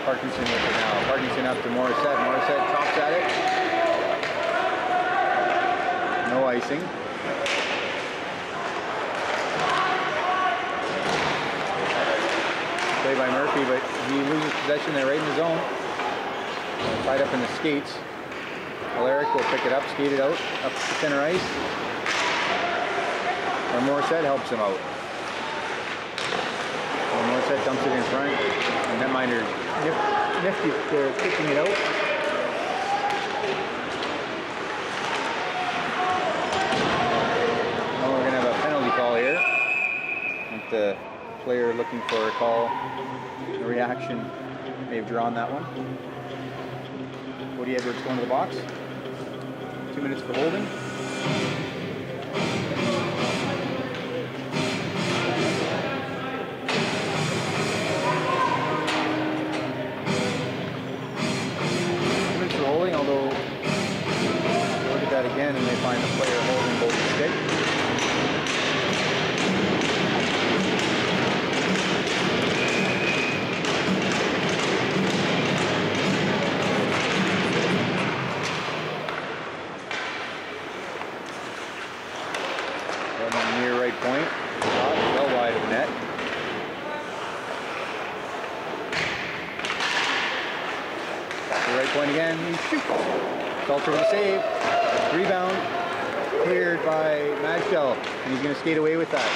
S1: Parkinson with it now. Parkinson up to Morissette. Morissette chops at it. No icing. Play by Murphy, but he loses possession there right in the zone. Tied up in the skates. Alaric will pick it up, skate it out, up to center ice. Or Morissette helps him out. And Morissette dumps it in front. And netminder nifty there, kicking it out. The player looking for a call, a reaction, may have drawn that one. Cody Edwards going to the box. 2 minutes for holding. Although look at that again and they find the player holding both the stick. Near right point, shot well wide of the net. Back to the right point again, he shoots. Salter with a save. Rebound cleared by Magdal, and he's going to skate away with that.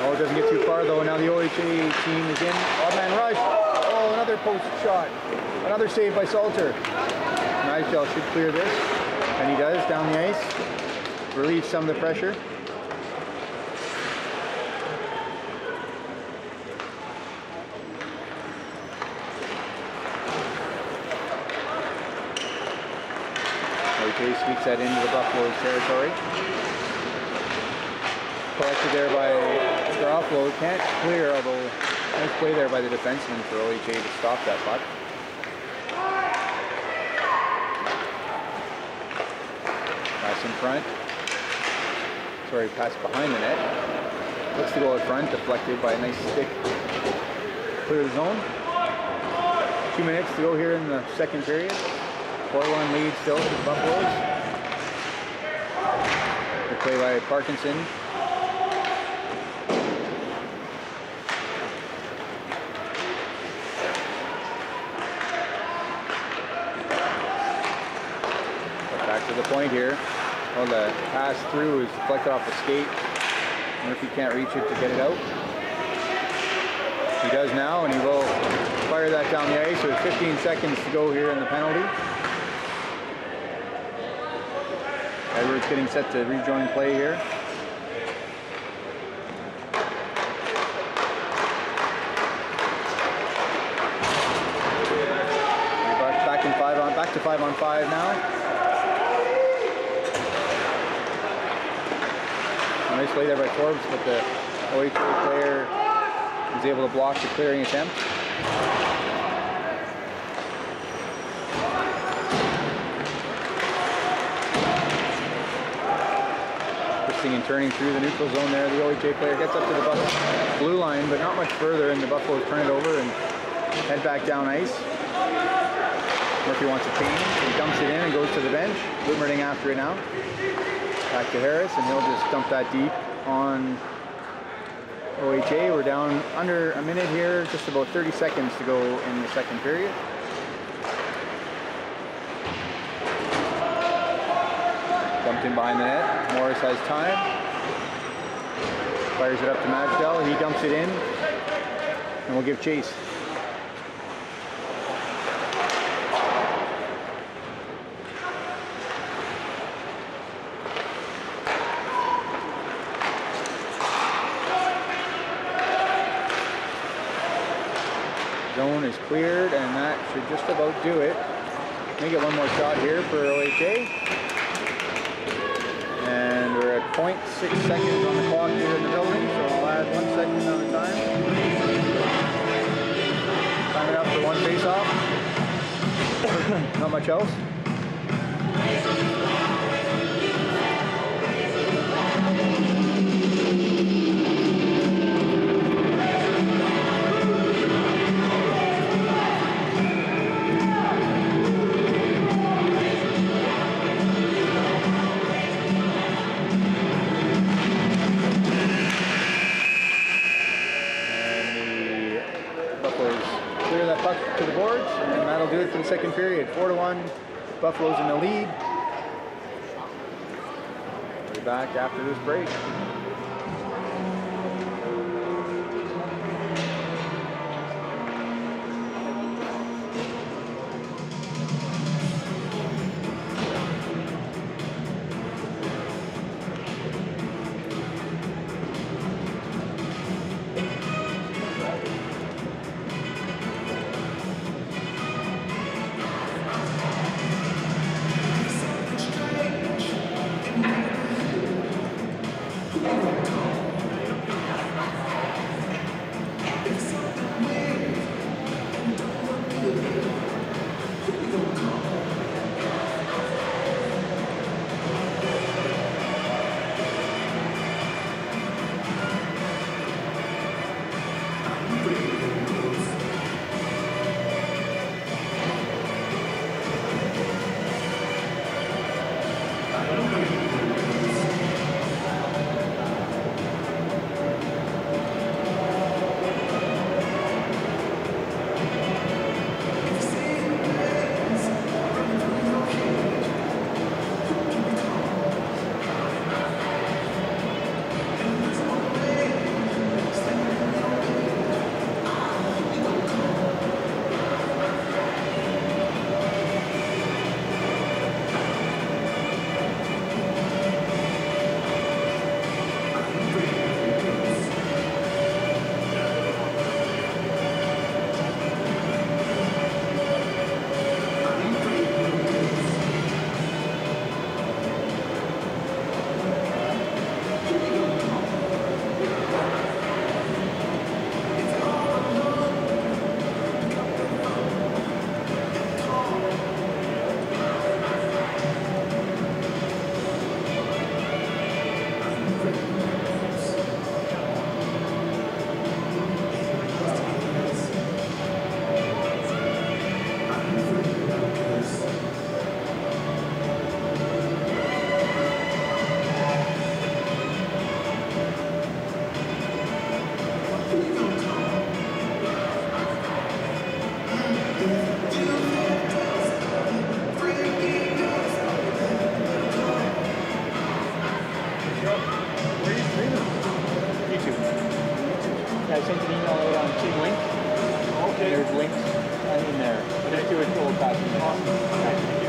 S1: Oh, it doesn't get too far though. Now the OHA team is in. Odd man rush. Oh, another post shot. Another save by Salter. Magdal should clear this, and he does down the ice. Relieve some of the pressure. OHA sneaks that into the Buffalo's territory. Collected there by Garofalo. Can't clear, although nice play there by the defenseman for OHA to stop that puck. Pass in front. Sorry, pass behind the net. Looks to go out front, deflected by a nice stick. Clear the zone. 2 minutes to go here in the second period. 4-1 lead still for the Buffaloes. Good play by Parkinson. Back to the point here. Well, the pass through is deflected off the skate. Murphy can't reach it to get it out. He does now, and he will fire that down the ice. So it's 15 seconds to go here in the penalty. Edwards getting set to rejoin play here. Back to 5 on 5 now. Nice play there by Forbes, but the OHA player was able to block the clearing attempt. twisting and turning through the neutral zone there. The OHA player gets up to the blue line, but not much further, and the Buffaloes turn it over and head back down ice. Murphy wants a change. He dumps it in and goes to the bench. Blumerding after it now. Back to Harris, and he'll just dump that deep on OHA. We're down under a minute here, just about 30 seconds to go in the second period. Dumped in behind the net. Morris has time. Fires it up to Masdell. He dumps it in, and we'll give chase. Zone is cleared, and that should just about do it. May get one more shot here for OHA. And we're at 0.6 seconds on the clock here in the building, so I'll add 1 second on the time. Time it up for one face-off. Not much else. To the boards, and that'll do it for the second period. 4-1, Buffalo's in the lead. We'll be back after this break.
S3: I sent an email out on Team Link. Okay. There's links in there. But I do it full copy. Awesome. Okay, thank you.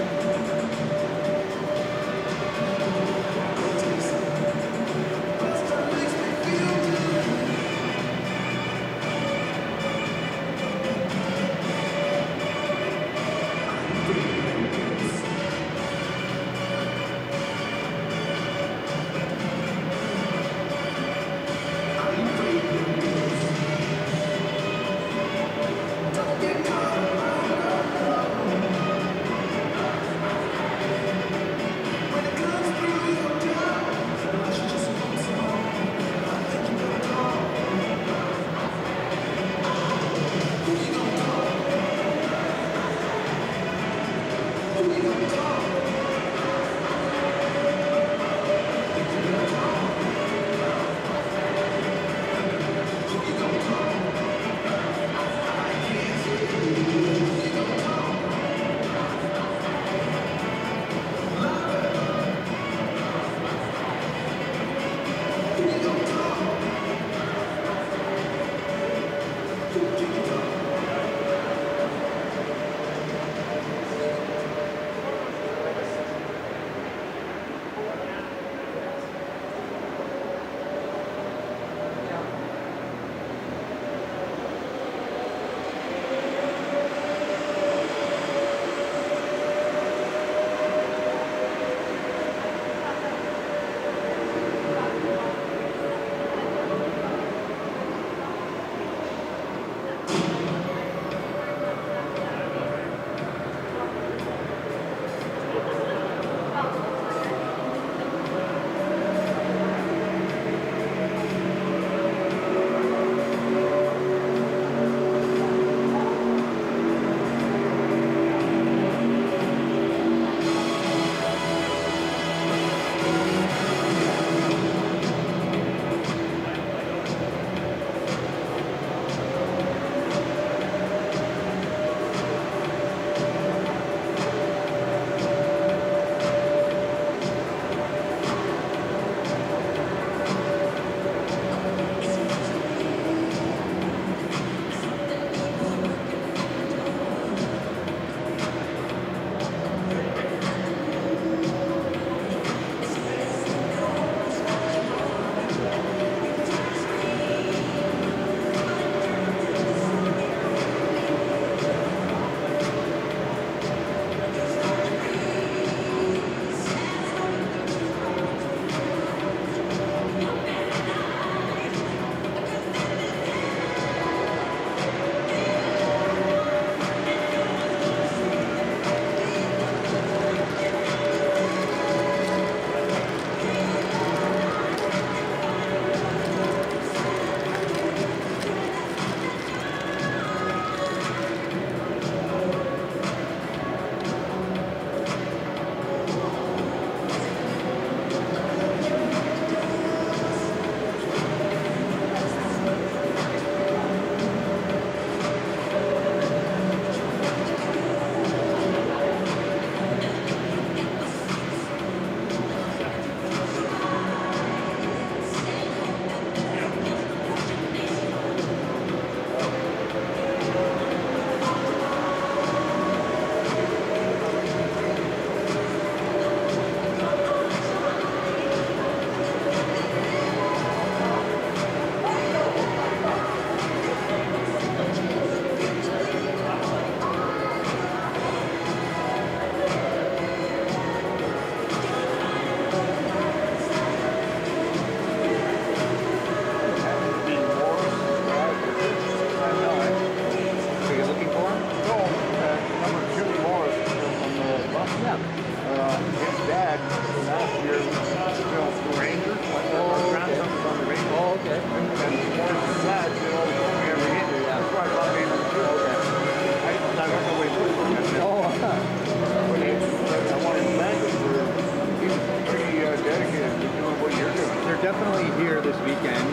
S1: definitely here this weekend.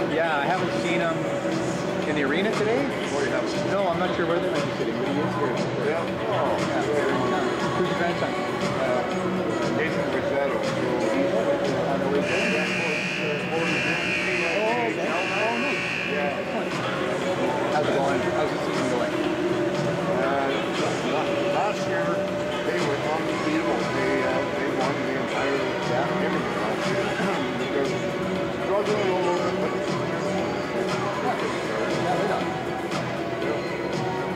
S1: Yeah, I haven't seen him in the arena today. No, I'm not sure where they might be sitting, but he is here.
S4: Yeah.
S1: Who's your grandson?
S4: Nathan Rizzetto.
S1: On the way there? How's it going? How's the season going?
S4: Last year, they were unbeatable. They won the entire everything last year. Because struggling a little bit, but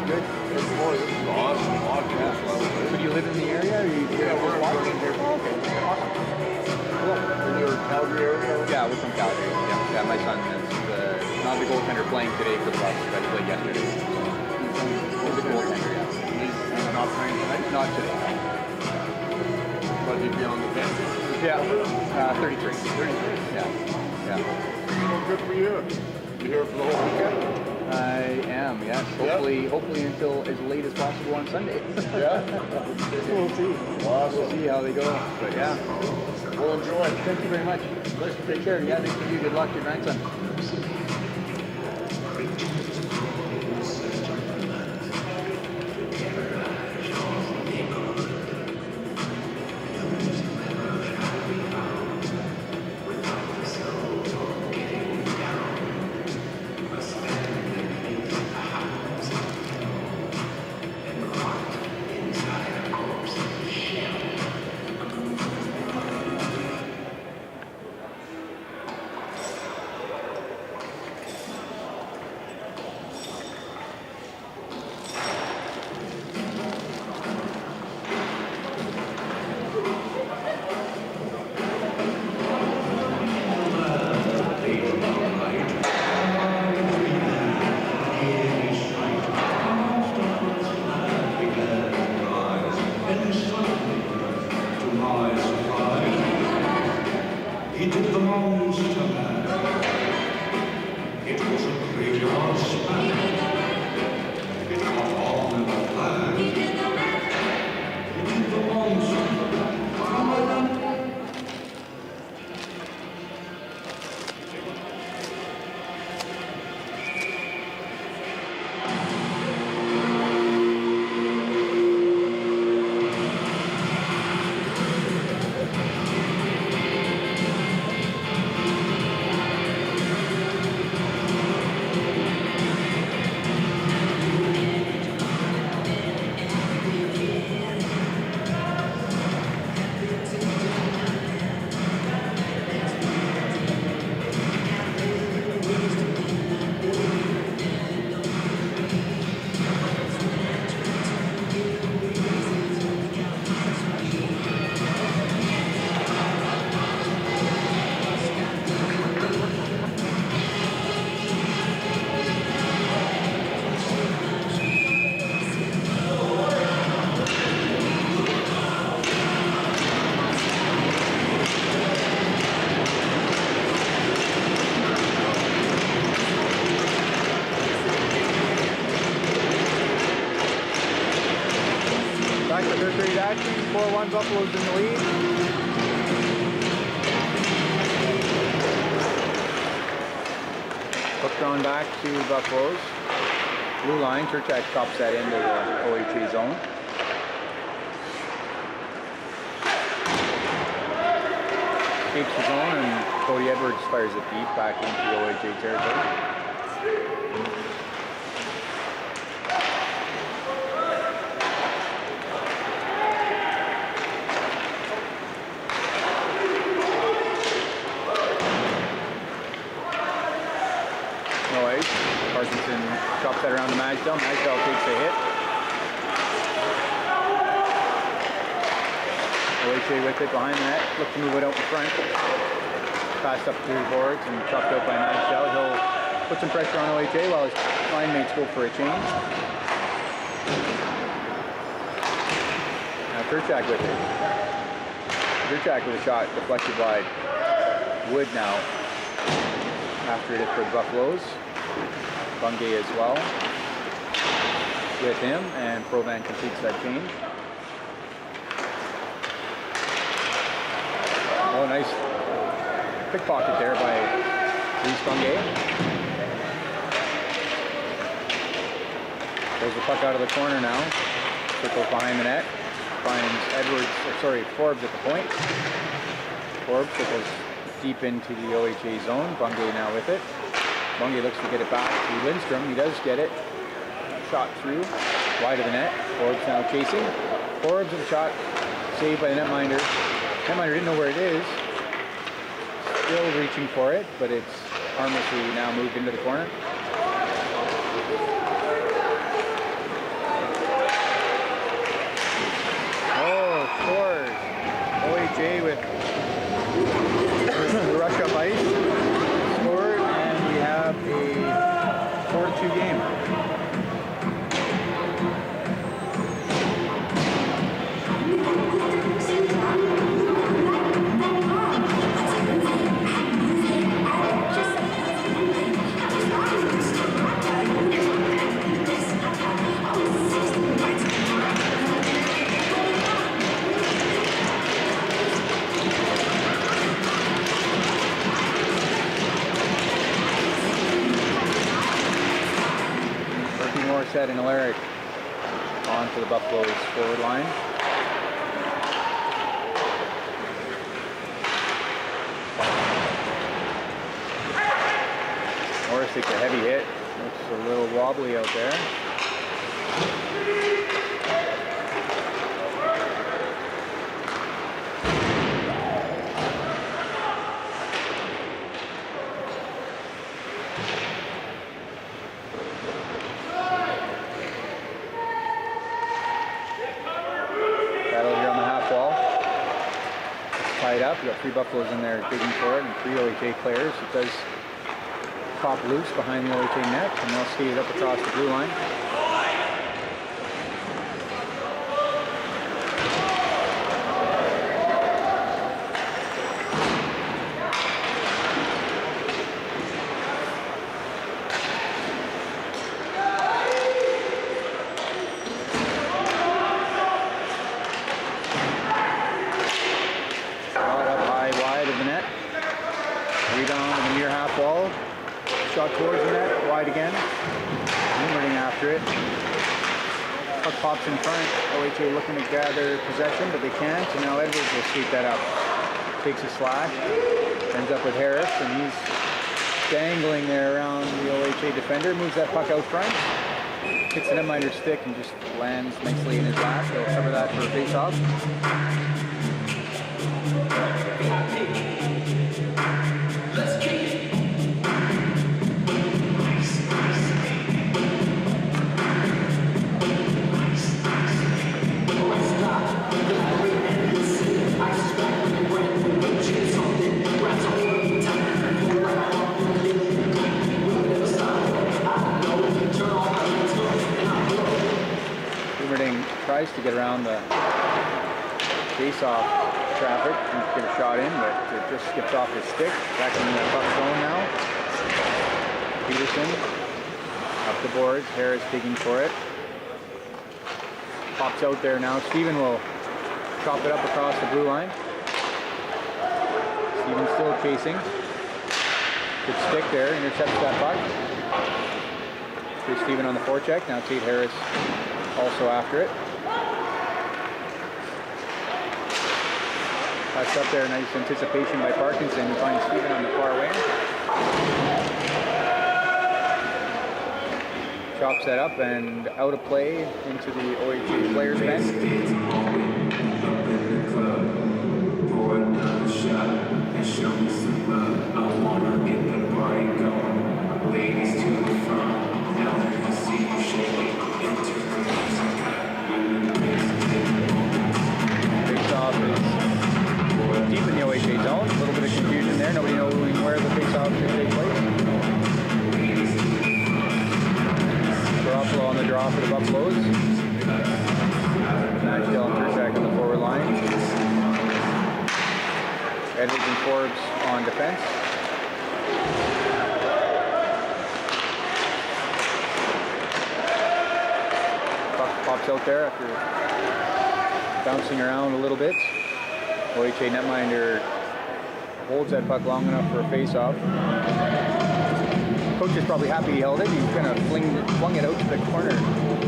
S1: Good.
S4: boy, this is awesome.
S1: So do you live in the area? Or you
S4: We're
S1: watching?
S4: here.
S1: Oh, okay. Awesome. Cool.
S4: In your Calgary area?
S1: Yeah, we're from Calgary. Yeah, my son is not the goaltender playing today for the Bucks, but he played yesterday. He's the goaltender, yeah.
S4: He's not playing tonight?
S1: Not today.
S4: But he'd be on the bench?
S1: Yeah, 33.
S4: 33.
S1: Yeah, yeah.
S4: Well, good for you. You here for the whole weekend?
S1: I am, yes. Hopefully until as late as possible on Sunday.
S4: Yeah?
S1: We'll see.
S4: Awesome.
S1: We'll see how they go. But yeah,
S4: We'll enjoy.
S1: thank you very much. Take care. Yeah, thanks to you. Good luck to your grandson.
S5: He did the most to man. It was a graveyard span. It caught on in the plan. He did the most to man.
S1: Back to third period action. 4-1 Buffalo's in the lead. Hook thrown back to Buffaloes. Blue line. Churchak chops that into the OHA zone. Escapes the zone and Cody Edwards fires it deep back into the OHA territory. Parkinson chops that around to Magdal. Magdal takes a hit. OHA with it behind the net. Look to move it out in front. Passed up through the boards and chopped out by Magdal. He'll put some pressure on OHA while his line mates go for a change. Now Churchak with it. Churchak with a shot deflected wide. Wood now after it for the Buffaloes. Bungay as well with him, and Provan completes that change. Oh, pickpocket there by Reese Bungay. Pulls the puck out of the corner now. Circles behind the net. Finds Forbes at the point. Forbes circles deep into the OHA zone. Bungay now with it. Bungay looks to get it back to Lindstrom. He does get it. Shot through. Wide of the net. Forbes now chasing. Forbes with a shot. Saved by the netminder. Netminder didn't know where it is. Still reaching for it, but it's harmlessly now moved into the corner. Oh, scores. OHA with the rush up ice. Scored, and we have a 4-2 game. Morissette and Alaric on to the Buffaloes forward line. Morris takes a heavy hit. Looks a little wobbly out there. Up. We've got 3 Buffaloes in there digging for it and 3 OHA players. It does pop loose behind the OHA net and they'll skate it up across the blue line. Shot towards the net, wide again. Running after it. Puck pops in front. OHA looking to gather possession, but they can't. And now Edwards will skate that up. Takes a slash. Ends up with Harris, and he's dangling there around the OHA defender. Moves that puck out front. Hits the netminder's stick and just lands nicely in his lap. They'll cover that for a face-off. Tries to get around the face-off traffic and get a shot in, but it just skips off his stick. Back in the puck zone now. Peterson up the boards. Harris digging for it. Pops out there now. Steven will chop it up across the blue line. Steven still chasing. Good stick there. Intercepts that puck. Here's Steven on the forecheck. Now Tate Harris also after it. That's up there, nice anticipation by Parkinson. He finds Steven on the far wing. Chops that up and out of play into the OHA players' bench. Face-off is deep in the OHA zone. A little bit of confusion there. Nobody knowing where the face-off should take place. Garoppolo on the draw for the Buffaloes. Nashville and Turchak on the forward line. Edwards and Forbes on defense. Puck pops out there after bouncing around a little bit. OHA netminder holds that puck long enough for a face-off. Coach is probably happy he held it. He kind of flung it out to the corner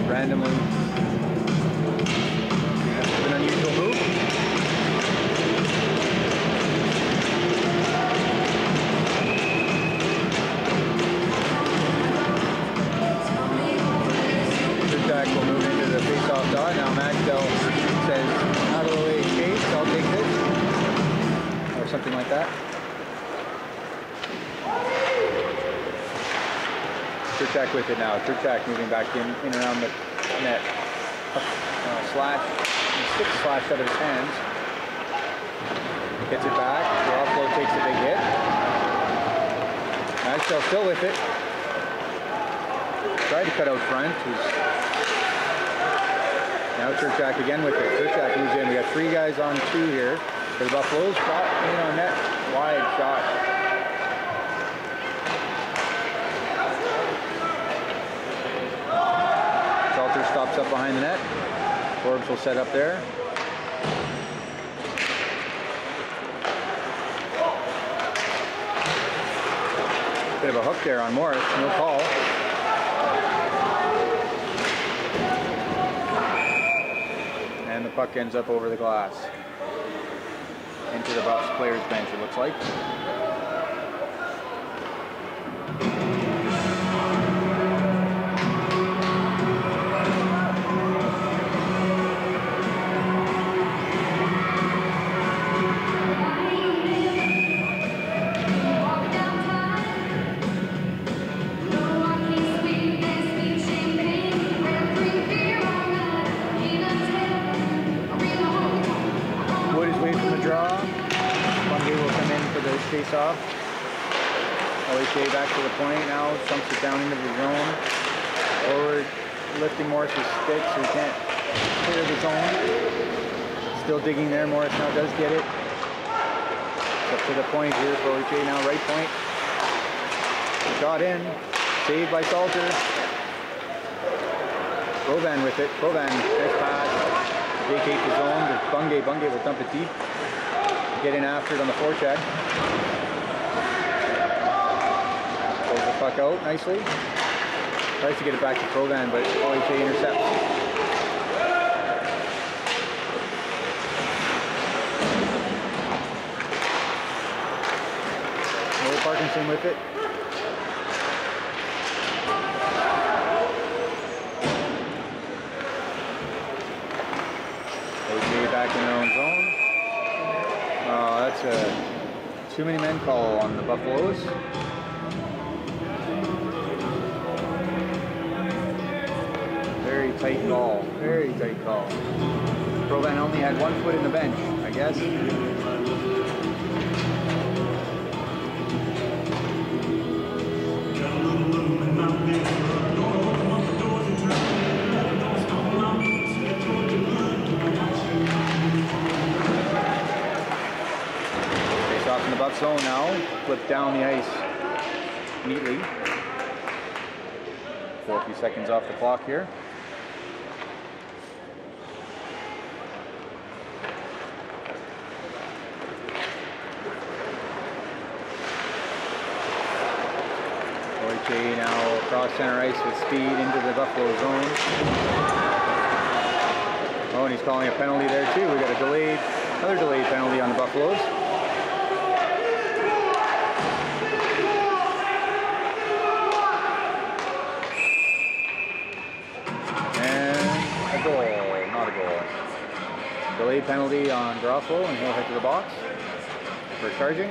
S1: randomly. That's an unusual move. Jack will move into the face-off dot. Now Maxwell says, out of the way, Chase, I'll take this. Or something like that. Turchak with it now. Turchak moving back in around the net. Slash, 6 slashed out of his hands. Gets it back. Garofalo takes a big hit. Maxwell still with it. Tried to cut out front. Now Turchak again with it. Turchak moves in. We got 3 guys on 2 here for the Buffaloes. Shot in on net. Wide shot. Salter stops up behind the net. Forbes will set up there. Bit of a hook there on Morris. No call. And the puck ends up over the glass. Into the Buffs players bench, it looks like. Face-off. OHA back to the point now, dumps it down into the zone. Forward lifting Morris's stick so he can't clear the zone. Still digging there, Morris now does get it. It's up to the point here for OHA now, right point. Shot in, saved by Salter. Provan with it, Provan, nice pass. Vacate the zone, there's Bungay will dump it deep. Get in after it on the forecheck. Pulls the puck out nicely. Tries to get it back to Provan, but OHA intercepts. Noel Parkinson with it. OHA back in their own zone. That's a too many men call on the Buffaloes. Very tight call. Very tight call. Provan only had 1 foot in the bench, I guess. Off in the Buff zone now, flip down the ice neatly. Still a few seconds off the clock here. OHA now across center ice with speed into the Buffalo zone. Oh, and he's calling a penalty there too. We got another delayed penalty on the Buffaloes. Delayed penalty on Garofalo, and he'll head to the box for charging.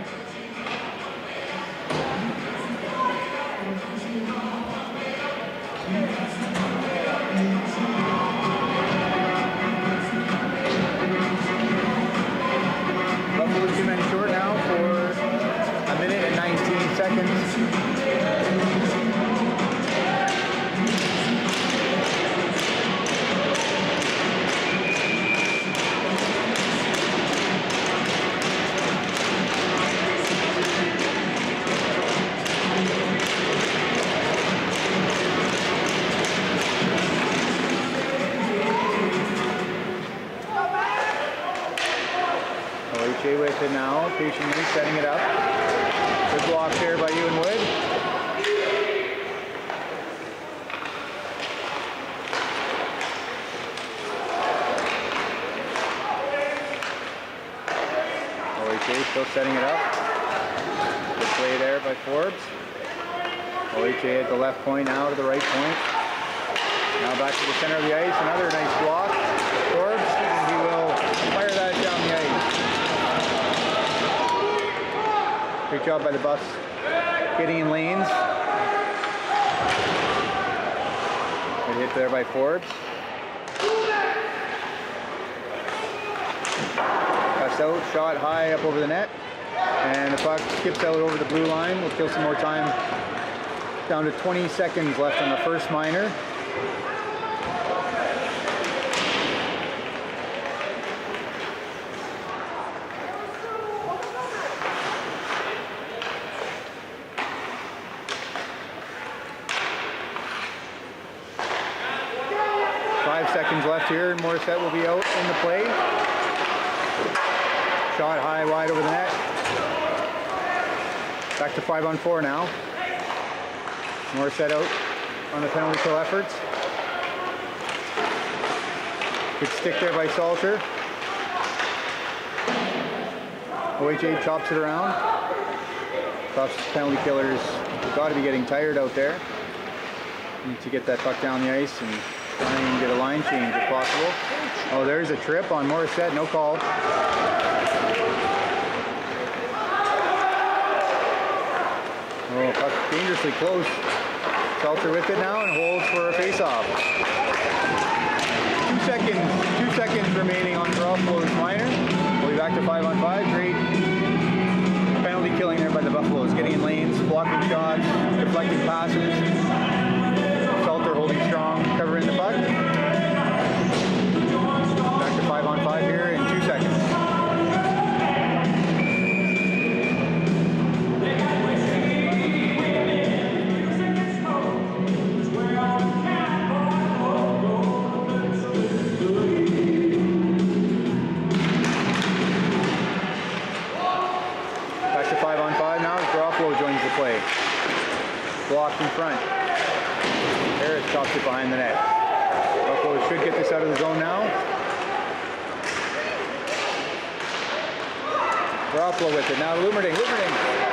S1: Buffalo 2 men short now for 1 minute and 19 seconds. OHA with it now, patiently setting it up. Good block here by Ewan Wood. OHA still setting it up. Good play there by Forbes. OHA at the left point, now to the right point. Now back to the center of the ice. Another nice block. Forbes, and he will fire that down the ice. Great job by the Buffs getting in lanes. Good hit there by Forbes. Pass out, shot high up over the net. And the puck skips out over the blue line. We'll kill some more time. Down to 20 seconds left on the first minor. Left here, Morissette will be out in the play. Shot high, wide over the net. Back to 5-on-4 now. Morissette out on the penalty kill efforts. Good stick there by Salter. OHA chops it around. Buffs penalty killers have got to be getting tired out there. Need to get that puck down the ice and try and get a line change if possible. Oh, there's a trip on Morissette, no call. Oh, puck dangerously close. Salter with it now and holds for a face-off. 2 seconds remaining on Garofalo's minor. We'll be back to 5-on-5. Great penalty killing there by the Buffaloes. Getting in lanes, blocking shots, deflecting passes. Salter holding strong, covering the puck. Back to 5-on-5 here in 2 seconds. Back to 5-on-5 now as Garofalo joins the play. Blocked in front. Harris chops it behind the net. Buffalo should get this out of the zone now. Garofalo with it. Now Lumerding.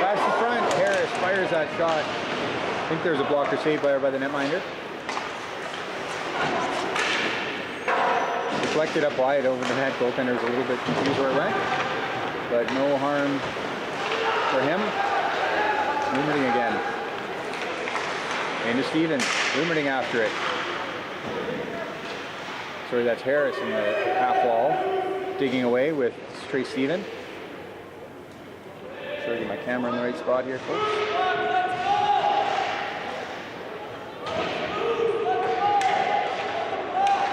S1: Past the front. Harris fires that shot. I think there's a blocker save by the netminder. Deflected up wide over the net. Goaltender was a little bit confused where it went. But no harm for him. Lumerding again. Into Steven, Lumerding after it. Sorry, that's Harris in the half wall, digging away with Trey Steven. Sure, get my camera in the right spot here, folks.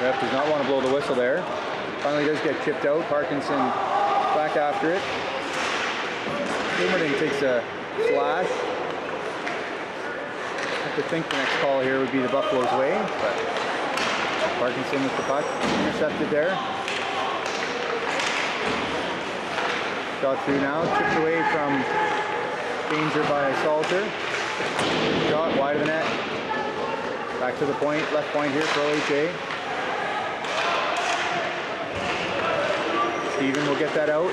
S1: Ref does not want to blow the whistle there. Finally does get chipped out. Parkinson back after it. Lumerding takes a slash. I think the next call here would be the Buffalo's way, but Parkinson with the puck intercepted there. Shot through now, chipped away from danger by Salter. Shot wide of the net. Back to the point, left point here for OHA. Steven will get that out.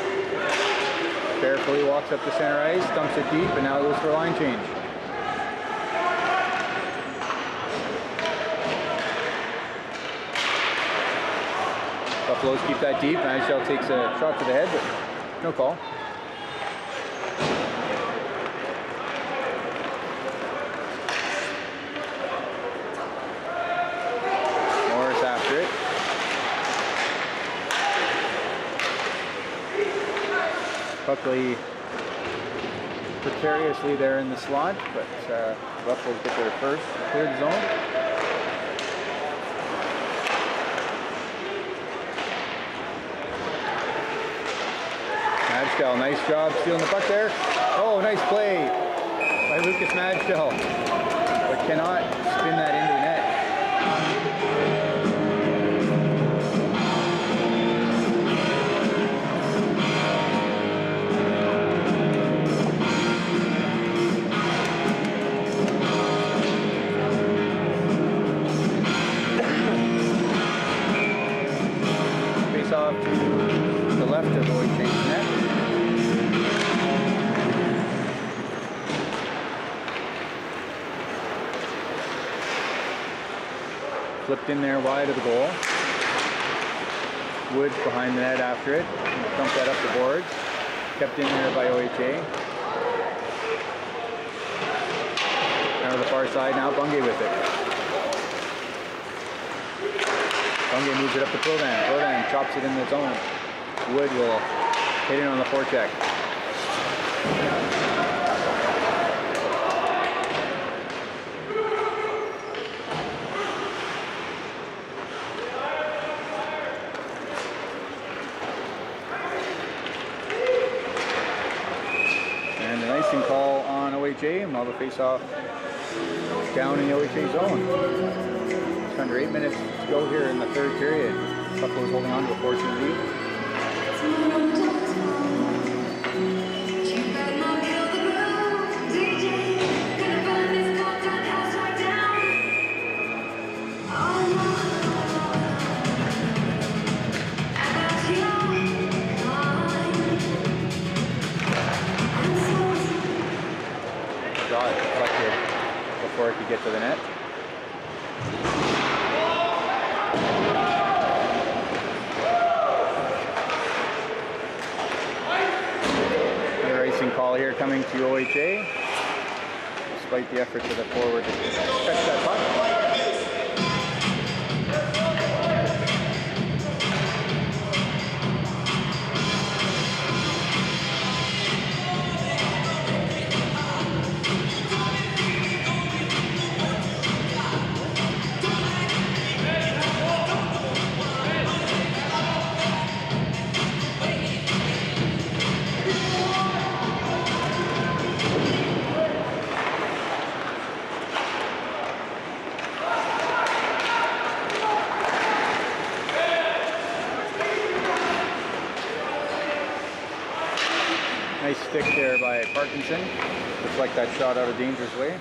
S1: Carefully walks up the center ice, dumps it deep, and now it goes for a line change. Buffaloes keep that deep. Nigel takes a shot to the head, but no call. Morris after it. Buckley precariously there in the slot, but Buffaloes get there first. Cleared the zone. Madgell, nice job stealing the puck there. Oh, nice play by Lucas Madgell, but cannot spin that into the net. Flipped in there wide of the goal. Wood behind the net after it. Dumped that up the boards. Kept in there by OHA. Now to the far side now, Bungay with it. Bungay moves it up to Provan. Provan chops it in the zone. Wood will hit it on the forecheck. And an icing call on OHA, and while the face-off down in the OHA zone. Just under 8 minutes to go here in the third period. Buffalo's holding on to a 4-2 lead. Shot deflected before it could get to the net. Another racing call here coming to OHA, despite the efforts of the forward to catch that puck. Nice stick there by Parkinson. Deflect that shot out of danger's way.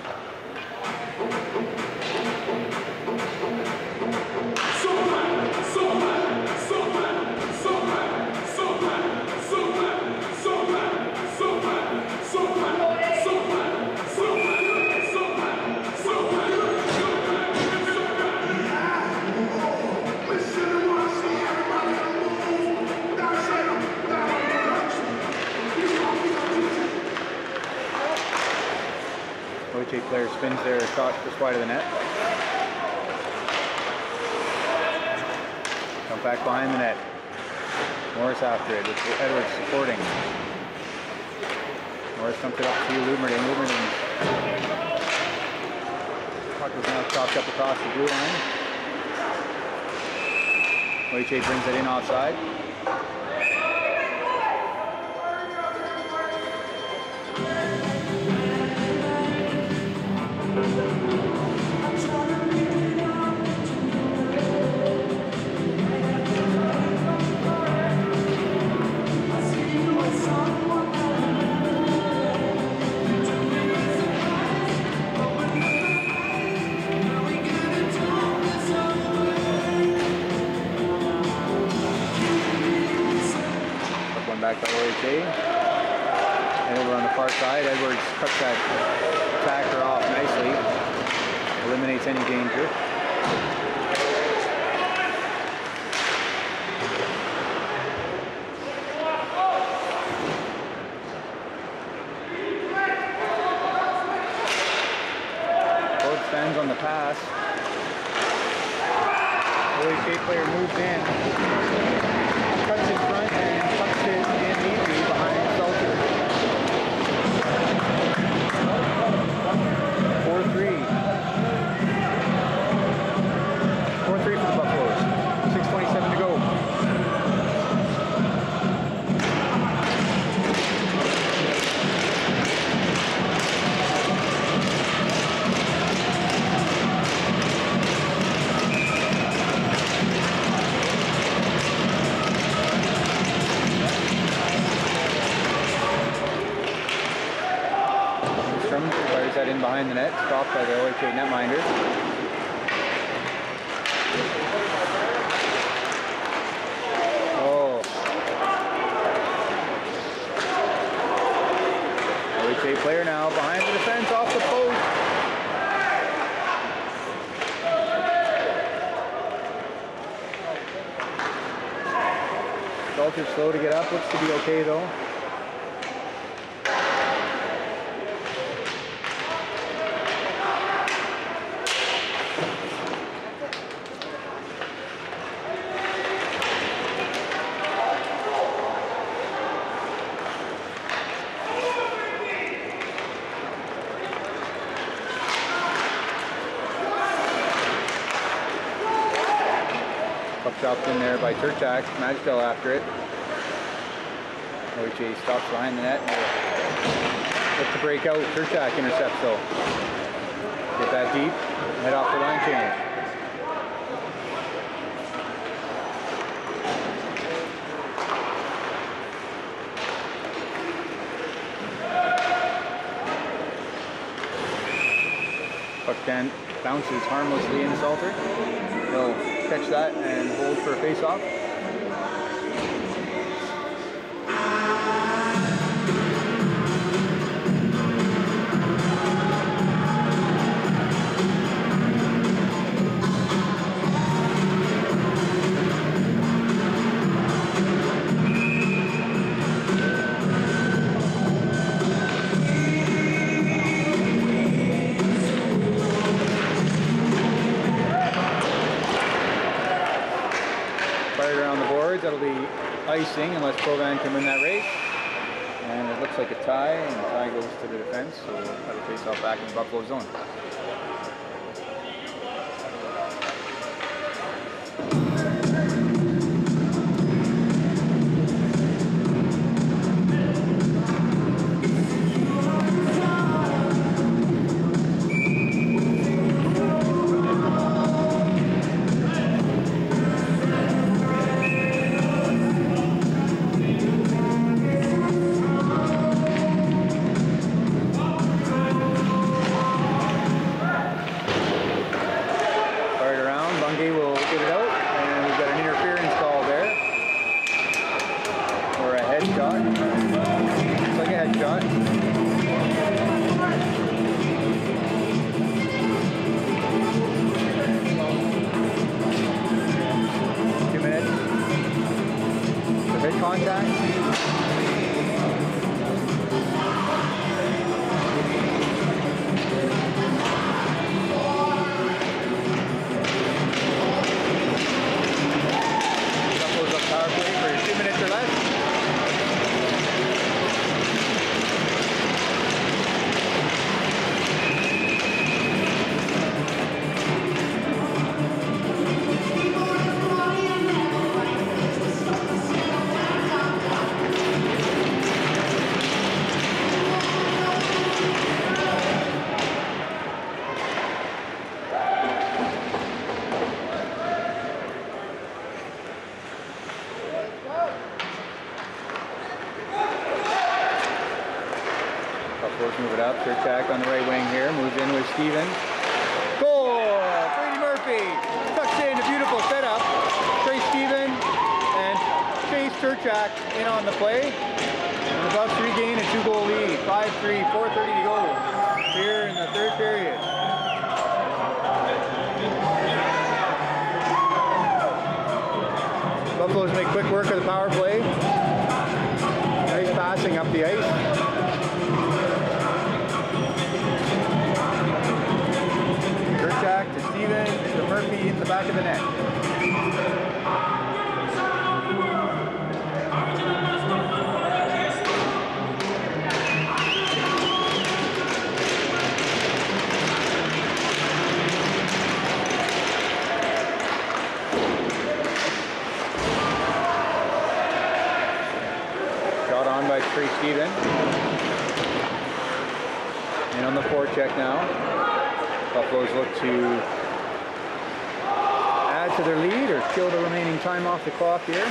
S1: OHA player spins their shot just wide of the net. Come back behind the net. Morris after it. It's Edwards supporting. Morris dumps it up to Lumerden. Lumerden. Puck is now chopped up across the blue line. OHA brings it in offside. Back by OHA. And over on the far side, Edwards cuts that attacker off nicely. Eliminates any danger. Both stands on the pass. OHA player moves in. Cuts in front and puts it in neatly behind Salter. 4-3. 4-3 for the Buffaloes. 6:27 to go. Fires that in behind the net, stopped by the OHA netminder. Oh. OHA player now behind the defense, off the post. Salter's slow to get up, looks to be okay though. Chopped in there by Turchak, Magdal after it. OHA stops behind the net. Look to break out. Turchak intercepts though. Get that deep, head off the line change. Puck bounces harmlessly in Salter. He'll catch that and hold for a face-off. That'll be icing unless Provan can win that race. And it looks like a tie, and the tie goes to the defense, so that'll face off back in the Buffalo zone. Move it up. Turchak on the right wing here. Moves in with Steven. Goal! Brady Murphy tucks in a beautiful setup. Trey Steven and Chase Turchak in on the play. And the Buffs regain a 2-goal lead. 5-3, 4:30 to go here in the third period. Buffaloes make quick work of the power play. Nice passing up the ice. To Steven, to Murphy in the back of the net. Shot on by Trey Steven. And on the forecheck now. Buffaloes look to add to their lead or kill the remaining time off the clock here.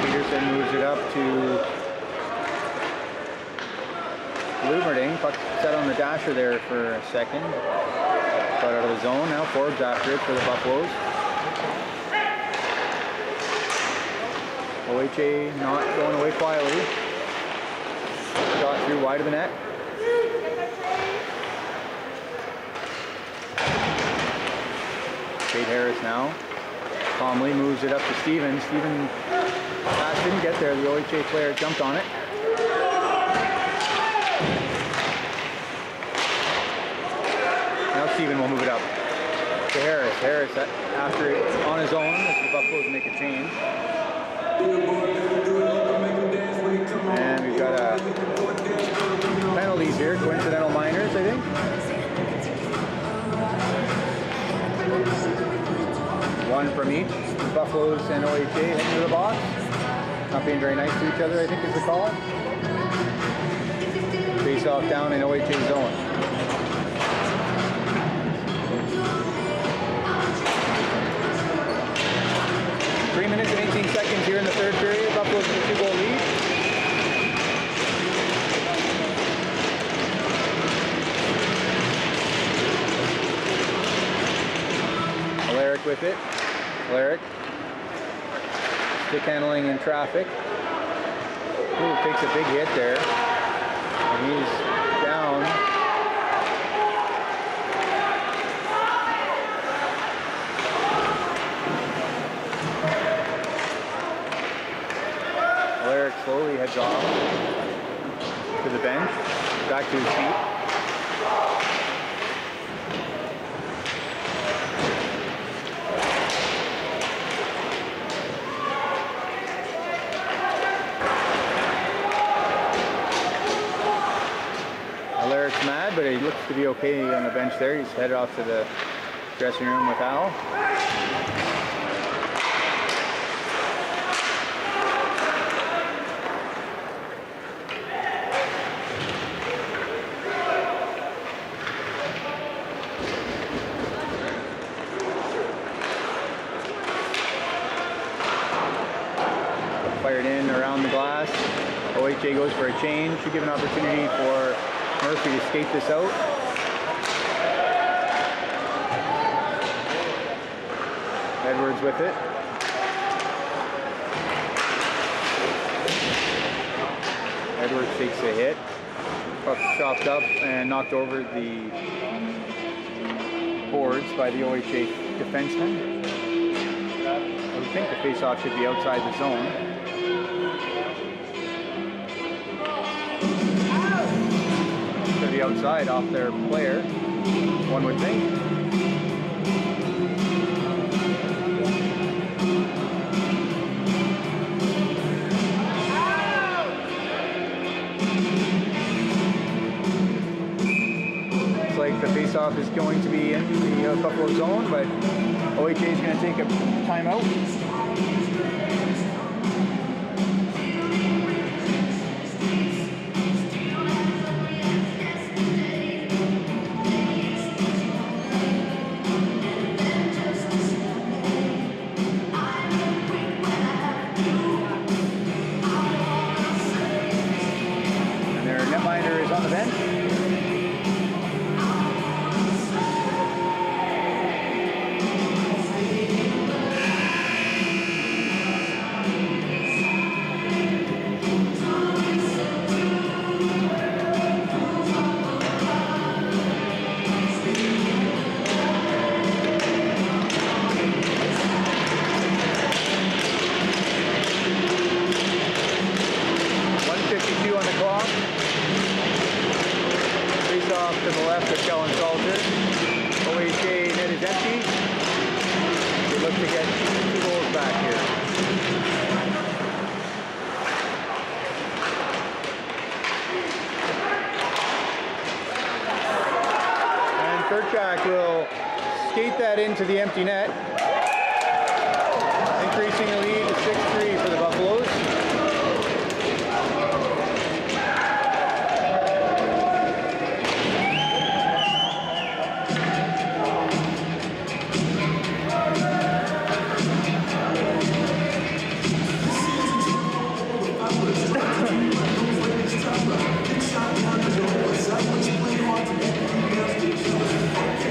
S1: Peterson moves it up to Blumerding. Puck set on the dasher there for a second. Got out of the zone. Now Forbes after it for the Buffaloes. OHA not going away quietly. Shot through wide of the net. Kate Harris now. Calmly moves it up to Steven. Steven pass didn't get there. The OHA player jumped on it. Now Steven will move it up to Harris. Harris after it's on his own as the Buffaloes make a change. And we've got penalties here, coincidental minors, I think. One from each. The Buffaloes and OHA heading to the box. Not being very nice to each other, I think is the call. Face off down in OHA zone. Three minutes and 18 seconds here in the third period. Buffaloes with a 2-goal lead. Alaric with it. Alaric. Stick handling in traffic. Ooh, takes a big hit there. And he's down. Alaric slowly heads off to the bench, back to his feet. Alaric's mad, but he looks to be okay on the bench there. He's headed off to the dressing room with Al. Fired in around the glass. OHA goes for a change to give an opportunity for Murphy to skate this out. Edwards with it. Edwards takes a hit. Puck chopped up and knocked over the boards by the OHA defenseman. I would think the faceoff should be outside the zone. To the outside off their player, one would think. Looks like the faceoff is going to be in the Buffalo zone, but OHA is going to take a timeout. On the bench. To the left of Kellen Salter. OHA net is empty. They look to get 2 goals back here. And Kirchak will skate that into the empty net, increasing the lead to 6-3 for the Buffaloes.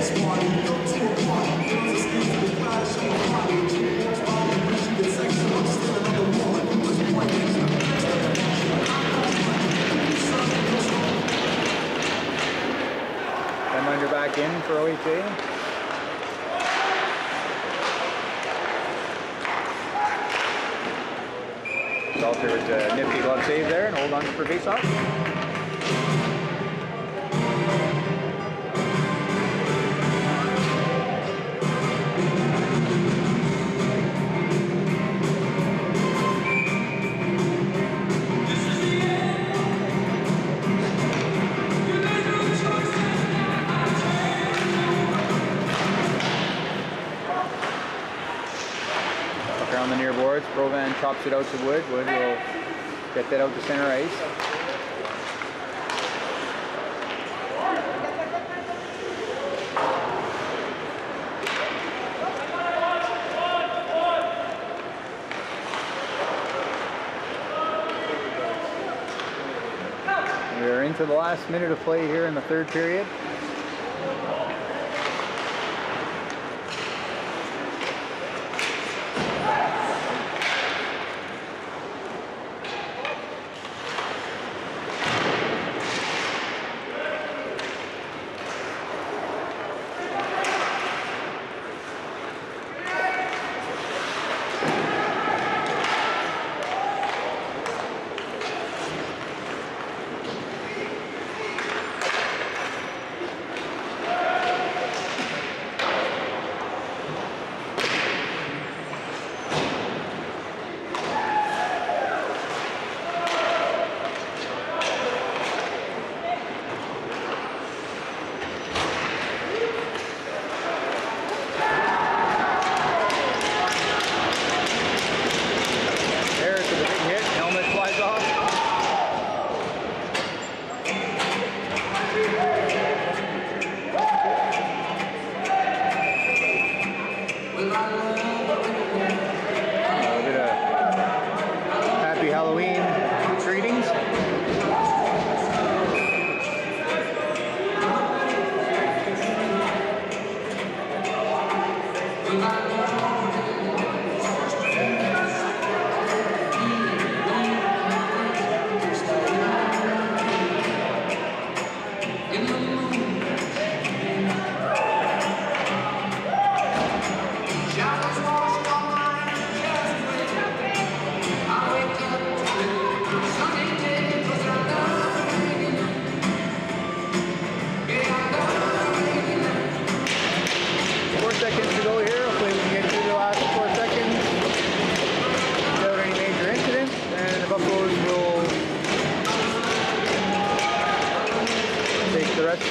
S6: Party, go to a party, girls are scared to the class, show a party,
S1: Salter with a nifty glove save there and hold on for face-off. On the near boards, Provan chops it out to Wood. Wood will get that out to center ice. We are into the last minute of play here in the third period.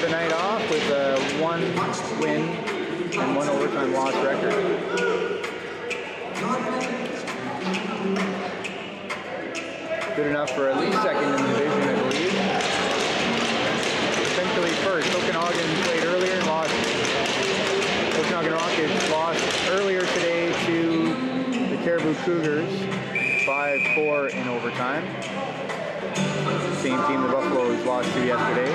S1: The night off with a 1 win and 1 overtime loss record. Good enough for at least second in the division, I believe. Essentially first. Okanagan played earlier and lost. Okanagan Rockets lost earlier today to the Caribou Cougars 5-4 in overtime. Same team the Buffaloes lost to yesterday.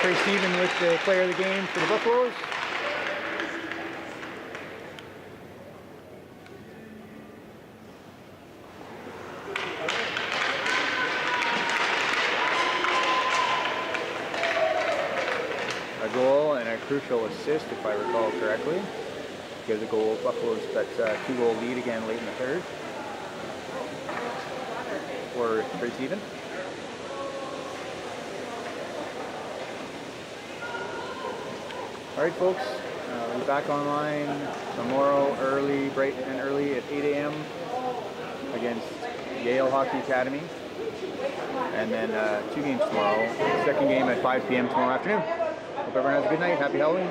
S1: Trace Stephen with the player of the game for the Buffaloes. A goal and a crucial assist, if I recall correctly. Gives the goal Buffaloes that 2-goal lead again late in the third for Trace Stephen. All right, folks, we'll be back online tomorrow bright and early at 8 a.m. against Yale Hockey Academy. And then 2 games tomorrow. Second game at 5 p.m. tomorrow afternoon. Hope everyone has a good night. Happy Halloween.